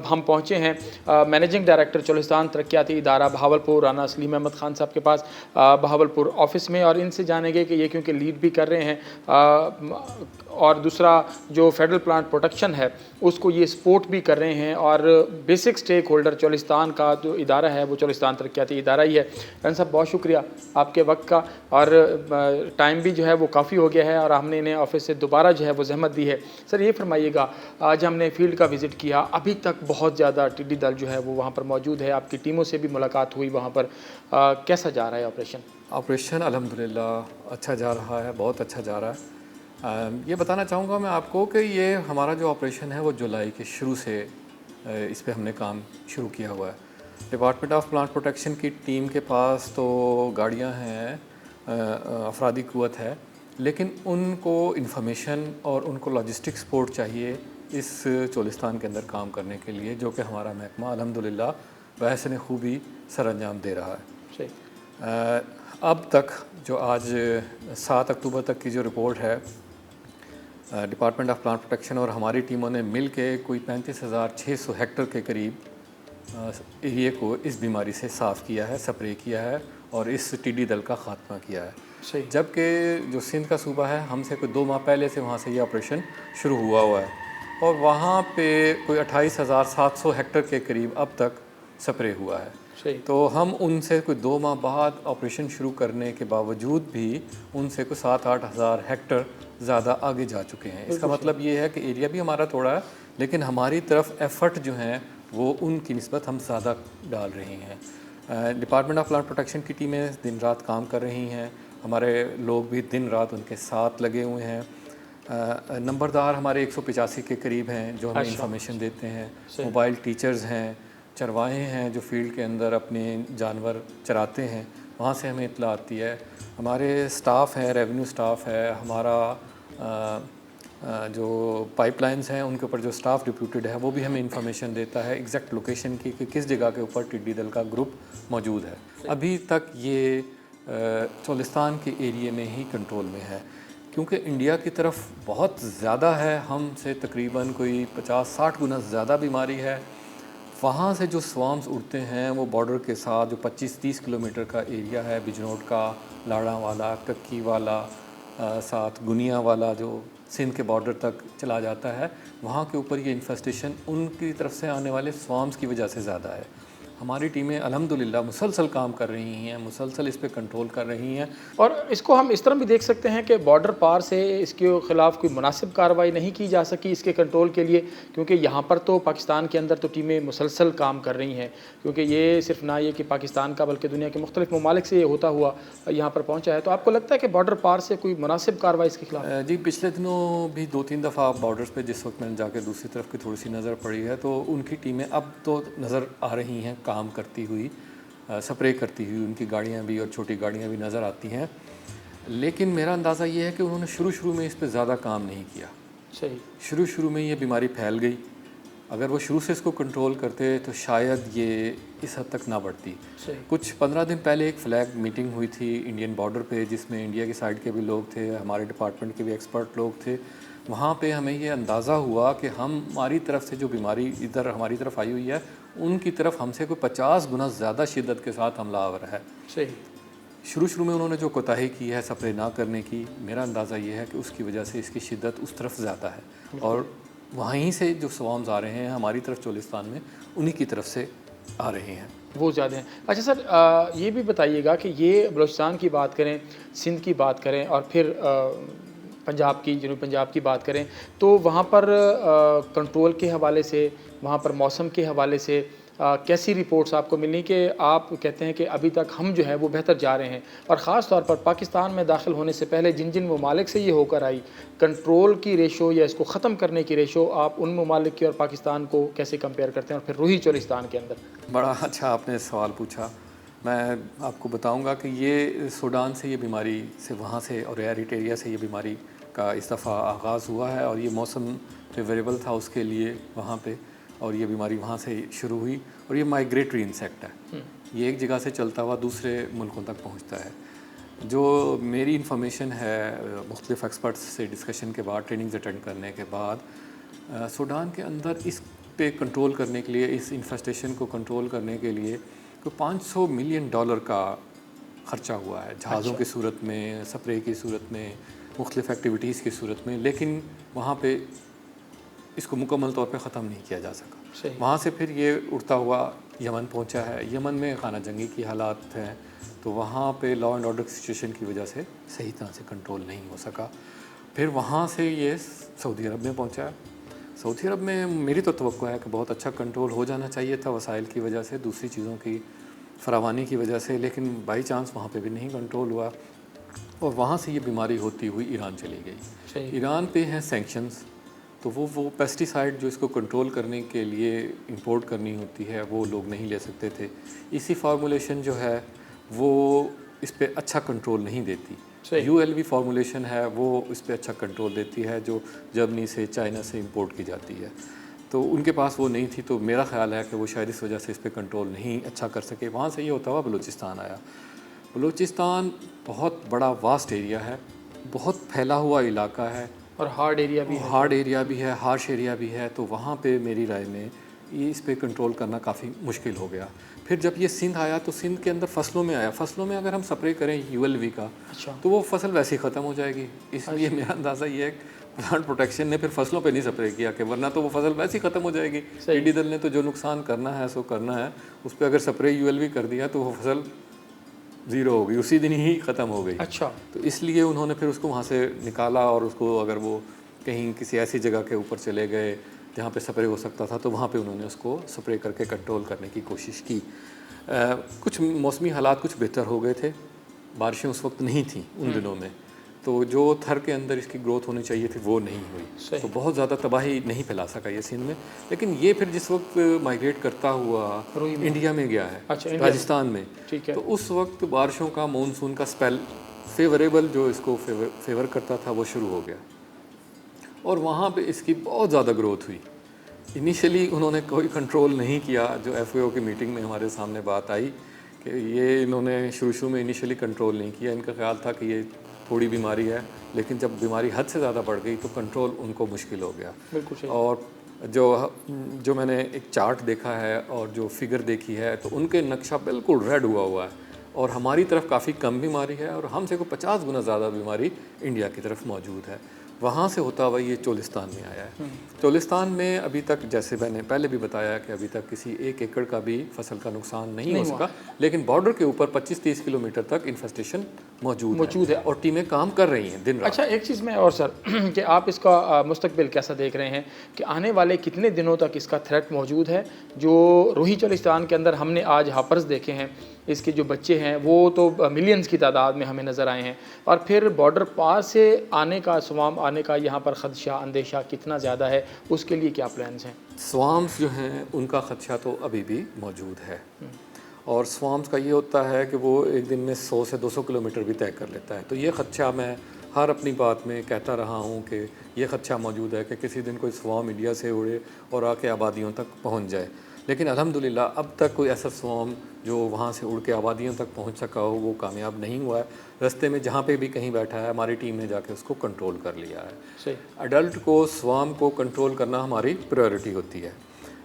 हम पहुँचे हैं मैनेजिंग डायरेक्टर चोलिस्तान तरक्याती इदारा बहावलपुर राना सलीम अहमद ख़ान साहब के पास बहावलपुर ऑफिस में, और इनसे जानेंगे कि ये क्योंकि लीड भी कर रहे हैं और दूसरा जो फेडरल प्लांट प्रोटेक्शन है उसको ये सपोर्ट भी कर रहे हैं, और बेसिक स्टेक होल्डर चोलिस्तान का जो इदारा है वो चोलिस्तान तरक्याती इदारा ही है। रन साहब बहुत शुक्रिया आपके वक्त का, और टाइम भी जो है वो काफ़ी हो गया है और हमने इन्हें ऑफिस से दोबारा जो है वो जहमत दी है। सर ये फरमाइएगा, आज हमने फील्ड का विज़िट किया, अभी तक बहुत ज़्यादा टिड्डी दल जो है वो वहाँ पर मौजूद है, आपकी टीमों से भी मुलाकात हुई वहाँ पर, कैसा जा रहा है ऑपरेशन? ऑपरेशन अल्हम्दुलिल्लाह अच्छा जा रहा है, बहुत अच्छा जा रहा है। ये बताना चाहूँगा मैं आपको कि ये हमारा जो ऑपरेशन है वो जुलाई के शुरू से इस पे हमने काम शुरू किया हुआ है। डिपार्टमेंट ऑफ प्लांट प्रोटेक्शन की टीम के पास तो गाड़ियाँ हैं, अफरादी क़ुव्वत है, लेकिन उनको इंफॉर्मेशन और उनको लॉजिस्टिक सपोर्ट चाहिए इस चोलिस्तान के अंदर काम करने के लिए, जो कि हमारा महकमा अल्हम्दुलिल्लाह बहसन खूबी सर अंजाम दे रहा है। सही। अब तक जो आज 7 अक्टूबर तक की जो रिपोर्ट है, डिपार्टमेंट ऑफ प्लांट प्रोटेक्शन और हमारी टीमों ने मिल के कोई 35,600 हेक्टर के करीब एरिए को इस बीमारी से साफ़ किया है, स्प्रे किया है और इस टिड्डी दल का ख़ात्मा किया है। सही। जबकि जो सिंध का सूबा है, हमसे कोई 2 माह पहले से वहाँ से ये ऑपरेशन शुरू हुआ है और वहाँ पे कोई 28,700 हेक्टर के करीब अब तक स्प्रे हुआ है। सही। तो हम उनसे कोई 2 माह बाद ऑपरेशन शुरू करने के बावजूद भी उनसे कोई 7-8 हज़ार हेक्टर ज़्यादा आगे जा चुके हैं। इसका मतलब ये है कि एरिया भी हमारा थोड़ा है, लेकिन हमारी तरफ एफ़र्ट जो हैं वो उनकी निस्बत हम ज़्यादा डाल रहे हैं। डिपार्टमेंट ऑफ प्लांट प्रोटेक्शन की टीमें दिन रात काम कर रही हैं, हमारे लोग भी दिन रात उनके साथ लगे हुए हैं। नंबरदार हमारे 185 के करीब हैं जो हमें इंफॉर्मेशन देते हैं। मोबाइल टीचर्स हैं, चरवाहे हैं जो फील्ड के अंदर अपने जानवर चराते हैं, वहाँ से हमें इत्तला आती है। हमारे स्टाफ है, रेवेन्यू स्टाफ है, हमारा जो पाइपलाइंस हैं उनके ऊपर जो स्टाफ डिप्यूटेड है वो भी हमें इंफॉर्मेशन देता है एग्जैक्ट लोकेशन की कि किस जगह के ऊपर टिड्डी दल का ग्रुप मौजूद है। अभी तक ये चोलिस्तान के एरिए में ही कंट्रोल में है, क्योंकि इंडिया की तरफ बहुत ज़्यादा है, हमसे तकरीबन कोई 50-60 गुना ज़्यादा बीमारी है। वहाँ से जो स्वाम्स उड़ते हैं वो बॉर्डर के साथ जो 25-30 किलोमीटर का एरिया है, बिजनौर का, लाड़ा वाला, कक्की वाला, साथ गुनिया वाला जो सिंध के बॉर्डर तक चला जाता है, वहाँ के ऊपर ये इन्फेस्टेशन उनकी तरफ से आने वाले स्वाम्स की वजह से ज़्यादा है। हमारी टीमें अल्हम्दुलिल्लाह मुसलसल काम कर रही हैं, मुसलसल इस पे कंट्रोल कर रही हैं। और इसको हम इस तरह भी देख सकते हैं कि बॉर्डर पार से इसके ख़िलाफ़ कोई मुनासिब कार्रवाई नहीं की जा सकी इसके कंट्रोल के लिए, क्योंकि यहाँ पर तो पाकिस्तान के अंदर तो टीमें मुसलसल काम कर रही हैं, क्योंकि ये सिर्फ ना ये कि पाकिस्तान का बल्कि दुनिया के मुख्तलिफ ममालिक से ये होता हुआ यहाँ पर पहुँचा है। तो आपको लगता है कि बॉर्डर पार से कोई मुनासिब कार्रवाई इसके खिलाफ? जी, पिछले दिनों भी 2-3 दफ़ा बॉर्डर्स पे जिस वक्त मैंने जाके दूसरी तरफ की थोड़ी सी नज़र पड़ी है, तो उनकी टीमें अब तो नज़र आ रही हैं काम करती हुई, स्प्रे करती हुई, उनकी गाड़ियाँ भी और छोटी गाड़ियाँ भी नज़र आती हैं। लेकिन मेरा अंदाज़ा ये है कि उन्होंने शुरू में इस पे ज़्यादा काम नहीं किया। सही। शुरू में ये बीमारी फैल गई, अगर वो शुरू से इसको कंट्रोल करते तो शायद ये इस हद तक ना बढ़ती। कुछ 15 दिन पहले एक फ्लैग मीटिंग हुई थी इंडियन बॉर्डर पे, जिसमें इंडिया की साइड के भी लोग थे, हमारे डिपार्टमेंट के भी एक्सपर्ट लोग थे। वहाँ पे हमें ये अंदाज़ा हुआ कि हमारी तरफ से जो बीमारी इधर हमारी तरफ आई हुई है, उनकी तरफ हमसे कोई 50 गुना ज़्यादा शिद्दत के साथ हमलावर है। सही। शुरू में उन्होंने जो कोताही की है स्प्रे ना करने की, मेरा अंदाज़ा ये है कि उसकी वजह से इसकी शिद्दत उस तरफ ज़्यादा है और वहीं से जो स्वाम्स आ रहे हैं हमारी तरफ चोलिस्तान में, उन्हीं की तरफ से आ रहे हैं, वो ज़्यादा हैं। अच्छा सर, ये भी बताइएगा कि ये बलूचिस्तान की बात करें, सिंध की बात करें और फिर पंजाब की, जनूबी पंजाब की बात करें, तो वहाँ पर कंट्रोल के हवाले से, वहाँ पर मौसम के हवाले से कैसी रिपोर्ट्स आपको मिली कि आप कहते हैं कि अभी तक हम जो है वो बेहतर जा रहे हैं, और ख़ास तौर पर पाकिस्तान में दाखिल होने से पहले जिन जिन ममालिक से ये होकर आई, कंट्रोल की रेशो या इसको ख़त्म करने की रेशो आप उन ममालिक की और पाकिस्तान को कैसे कंपेयर करते हैं, और फिर रूही चोलिस्तान के अंदर? बड़ा अच्छा आपने सवाल पूछा। मैं आपको बताऊंगा कि ये सूडान से ये बीमारी से, वहाँ से और एरिट्रिया से ये बीमारी का इस दफ़ा आगाज़ हुआ है और ये मौसम फेवरेबल था उसके लिए वहाँ पे, और ये बीमारी वहाँ से शुरू हुई और ये माइग्रेटरी इंसेक्ट है, ये एक जगह से चलता हुआ दूसरे मुल्कों तक पहुँचता है। जो मेरी इन्फॉर्मेशन है मुख्तलिफ़ एक्सपर्ट्स से डिस्कशन के बाद, ट्रेनिंग्स अटेंड करने के बाद, सूडान के अंदर इस पे कंट्रोल करने के लिए, इस इन्फेस्टेशन को कंट्रोल करने के लिए तो $500 मिलियन का ख़र्चा हुआ है, जहाज़ों की सूरत में, स्प्रे की सूरत में, मुख्तलिफ़ एक्टिविटीज़ की सूरत में, लेकिन वहाँ पे इसको मुकम्मल तौर पे ख़त्म नहीं किया जा सका। वहाँ से फिर ये उड़ता हुआ यमन पहुँचा है। यमन में खाना जंगी की हालात हैं, तो वहाँ पे लॉ एंड ऑर्डर सिचुएशन की वजह से सही तरह से कंट्रोल नहीं हो सका। फिर वहाँ से ये सऊदी अरब में पहुँचा है। सऊदी अरब में मेरी तो तवक्को है कि बहुत अच्छा कंट्रोल हो जाना चाहिए था, वसाइल की वजह से, दूसरी चीज़ों की फरावानी की वजह से, लेकिन बाई चांस वहाँ पे भी नहीं कंट्रोल हुआ और वहाँ से ये बीमारी होती हुई ईरान चली गई। ईरान पे हैं सैंक्शंस, तो वो पेस्टिसाइड जो इसको कंट्रोल करने के लिए इंपोर्ट करनी होती है वो लोग नहीं ले सकते थे। इसी फार्मूलेशन जो है वो इस पे अच्छा कंट्रोल नहीं देती। ULV फार्मूलेशन है वो इस पे अच्छा कंट्रोल देती है, जो जर्मनी से, चाइना से इंपोर्ट की जाती है। तो उनके पास वो नहीं थी, तो मेरा ख़्याल है कि वो शायद इस वजह से इस पे कंट्रोल नहीं अच्छा कर सके। वहाँ से ये होता हुआ बलूचिस्तान आया। बलूचिस्तान बहुत बड़ा वास्ट एरिया है, बहुत फैला हुआ इलाका है और हार्ड एरिया भी है। हार्ड एरिया भी है, हार्श एरिया भी है। तो वहाँ पे मेरी राय में ये इस पे कंट्रोल करना काफ़ी मुश्किल हो गया। फिर जब ये सिंध आया तो सिंध के अंदर फसलों में आया। फसलों में अगर हम स्प्रे करें ULV का, तो वो फसल वैसे ही ख़त्म हो जाएगी। इसलिए मेरा अंदाज़ा ये है प्लांट प्रोटेक्शन ने फिर फसलों पे नहीं स्प्रे किया, कि वरना तो वो फसल वैसे ही ख़त्म हो जाएगी। टिड्डी दल ने तो जो नुकसान करना है सो करना है, उस पर अगर स्प्रे ULV कर दिया तो वो फसल ज़ीरो हो गई, उसी दिन ही ख़त्म हो गई। अच्छा, तो इसलिए उन्होंने फिर उसको वहाँ से निकाला और उसको अगर वो कहीं किसी ऐसी जगह के ऊपर चले गए जहाँ पे स्प्रे हो सकता था, तो वहाँ पे उन्होंने उसको स्प्रे करके कंट्रोल करने की कोशिश की। कुछ मौसमी हालात कुछ बेहतर हो गए थे, बारिशें उस वक्त नहीं थी उन दिनों में, तो जो थर के अंदर इसकी ग्रोथ होनी चाहिए थी वो नहीं हुई, तो बहुत ज़्यादा तबाही नहीं फैला सका ये सिंध में। लेकिन ये फिर जिस वक्त माइग्रेट करता हुआ इंडिया में गया है, राजस्थान में, तो उस वक्त बारिशों का, मानसून का स्पेल फेवरेबल जो इसको फेवर करता था वो शुरू हो गया और वहाँ पे इसकी बहुत ज़्यादा ग्रोथ हुई। इनिशियली उन्होंने कोई कंट्रोल नहीं किया। जो FAO की मीटिंग में हमारे सामने बात आई कि ये इन्होंने शुरू में इनिशियली कंट्रोल नहीं किया। इनका ख्याल था कि ये थोड़ी बीमारी है, लेकिन जब बीमारी हद से ज़्यादा बढ़ गई तो कंट्रोल उनको मुश्किल हो गया। बिल्कुल। और जो मैंने एक चार्ट देखा है और जो फिगर देखी है, तो उनके नक्शा बिल्कुल रेड हुआ है और हमारी तरफ काफ़ी कम बीमारी है और हमसे को 50 गुना ज़्यादा बीमारी इंडिया की तरफ मौजूद है। वहाँ से होता हुआ ये चोलिस्तान में आया है। चोलिस्तान में अभी तक, जैसे मैंने पहले भी बताया कि अभी तक किसी 1 एकड़ का भी फसल का नुकसान नहीं हो सका, लेकिन बॉर्डर के ऊपर 25-30 किलोमीटर तक इन्फेस्टेशन मौजूद है और टीमें काम कर रही हैं दिन रात। अच्छा, एक चीज़ में और सर कि आप इसका मुस्तकबिल कैसा देख रहे हैं कि आने वाले कितने दिनों तक इसका थ्रेट मौजूद है? जो रूही चोलिस्तान के अंदर हमने आज हापर्स देखे हैं, इसके जो बच्चे हैं वो तो मिलियंस की तादाद में हमें नज़र आए हैं, और फिर बॉर्डर पार से आने का, स्वाम आने का यहाँ पर ख़दशा, अंदेशा कितना ज़्यादा है, उसके लिए क्या प्लान्स हैं? स्वाम्स जो हैं उनका ख़दशा तो अभी भी मौजूद है और स्वाम्स का ये होता है कि वो एक दिन में 100 से 200 किलोमीटर भी तय कर लेता है। तो ये ख़दशा मैं हर अपनी बात में कहता रहा हूँ कि ये ख़दशा मौजूद है कि किसी दिन कोई स्वाम इंडिया से उड़े और आके आबादियों तक पहुँच जाए। लेकिन अल्हम्दुलिल्लाह अब तक कोई ऐसा स्वाम जो वहाँ से उड़ के आबादियों तक पहुँच सका हो वो कामयाब नहीं हुआ है। रास्ते में जहाँ पे भी कहीं बैठा है हमारी टीम ने जाके उसको कंट्रोल कर लिया है। सही। अडल्ट को, स्वाम को कंट्रोल करना हमारी प्रायोरिटी होती है।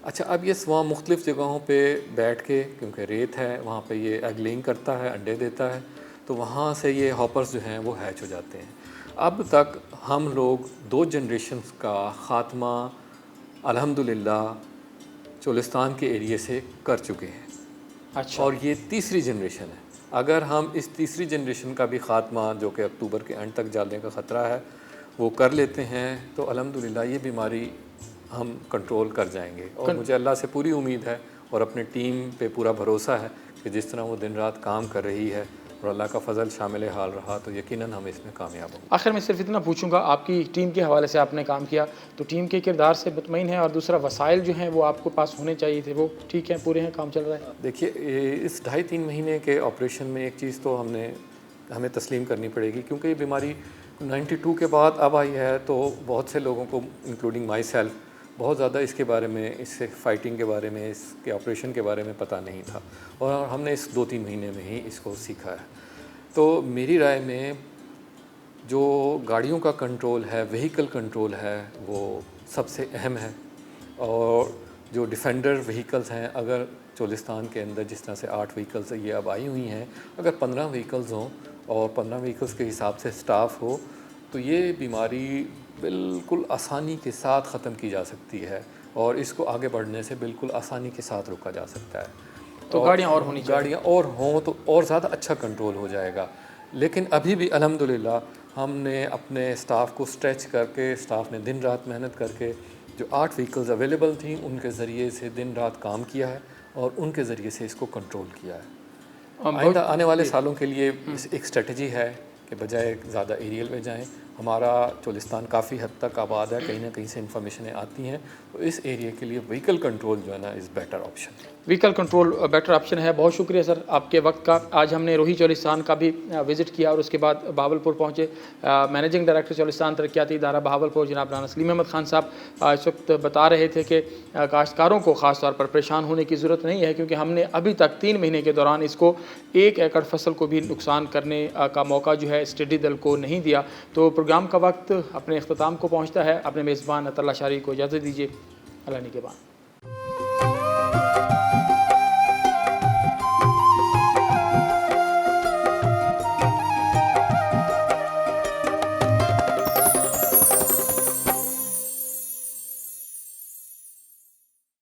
अच्छा, अब ये स्वाम मुख्तलिफ़ जगहों पे बैठ के, क्योंकि रेत है वहाँ पे, ये एग लेइंग करता है, अंडे देता है, तो वहाँ से ये हॉपर्स जो हैं वो हैच हो जाते हैं। अब तक हम लोग 2 जनरेशन्स का ख़ात्मा अल्हम्दुलिल्लाह चोलिस्तान के एरिए से कर चुके हैं। अच्छा। और ये तीसरी जनरेशन है। अगर हम इस तीसरी जनरेशन का भी ख़ात्मा, जो कि अक्टूबर के एंड तक जाने का ख़तरा है, वो कर लेते हैं तो अल्हम्दुलिल्लाह ये बीमारी हम कंट्रोल कर जाएंगे। और मुझे अल्लाह से पूरी उम्मीद है और अपने टीम पे पूरा भरोसा है कि जिस तरह वो दिन रात काम कर रही है और अल्लाह का फ़ज़ल शामिल हाल रहा तो यकीनन हम इसमें कामयाब होंगे। आखिर में सिर्फ इतना पूछूंगा, आपकी टीम के हवाले से आपने काम किया तो टीम के किरदार से मुतमईन है, और दूसरा वसाइल जो हैं वो आपको पास होने चाहिए थे, वो ठीक हैं, पूरे हैं, काम चल रहा है? देखिए, इस 2.5-3 महीने के ऑपरेशन में एक चीज़ तो हमें तस्लीम करनी पड़ेगी, क्योंकि ये बीमारी 92 के बाद अब आई है, तो बहुत से लोगों को इंक्लूडिंग माई सेल्फ बहुत ज़्यादा इसके बारे में, इससे फ़ाइटिंग के बारे में, इसके ऑपरेशन के बारे में पता नहीं था और हमने इस 2-3 महीने में ही इसको सीखा है। तो मेरी राय में जो गाड़ियों का कंट्रोल है, व्हीकल कंट्रोल है, वो सबसे अहम है। और जो डिफेंडर व्हीकल्स हैं, अगर चोलिस्तान के अंदर जिस तरह से 8 व्हीकल्स ये अब आई हुई हैं, अगर 15 व्हीकल्स हों और 15 व्हीकल्स के हिसाब से स्टाफ हो, तो ये बीमारी बिल्कुल आसानी के साथ ख़त्म की जा सकती है और इसको आगे बढ़ने से बिल्कुल आसानी के साथ रोका जा सकता है। तो गाड़ियाँ और होनी चाहिए। गाड़ियाँ और हों तो और ज़्यादा अच्छा कंट्रोल हो जाएगा। लेकिन अभी भी अल्हम्दुलिल्लाह हमने अपने स्टाफ को स्ट्रेच करके, स्टाफ ने दिन रात मेहनत करके जो 8 व्हीकल्स अवेलेबल थी उनके ज़रिए से दिन रात काम किया है और उनके ज़रिए से इसको कंट्रोल किया है। आइंदा आने वाले सालों के लिए एक स्ट्रेटजी है कि बजाय ज़्यादा एरियल में जाएं, हमारा चोलिस्तान काफ़ी हद तक आबाद है, कहीं ना कहीं से इंफॉर्मेशनें आती हैं, तो इस एरिया के लिए व्हीकल कंट्रोल जो है ना is better option. Vehicle control better option है। बहुत शुक्रिया सर आपके वक्त का। आज हमने रोही चोलिस्तान का भी विज़िट किया और उसके बाद बहावलपुर पहुँचे। मैनेजिंग डायरेक्टर चोलिस्तान तरक्याती इदारा बहावलपुर जनाब राना सलीम अहमद खान साहब इस वक्त बता रहे थे कि काश्तकारों को ख़ास तौर पर परेशान होने की ज़रूरत नहीं है, क्योंकि हमने अभी तक 3 महीने के दौरान इसको 1 एकड़ फसल को भी नुकसान करने का मौका जो है टिड्डी दल को नहीं दिया। तो प्रोग्राम का वक्त अपने अख्ताम को पहुँचता है। अपने मेज़बान अतुल्लाह शारी को इजाज़त दीजिए। अल्लाह निगहबान।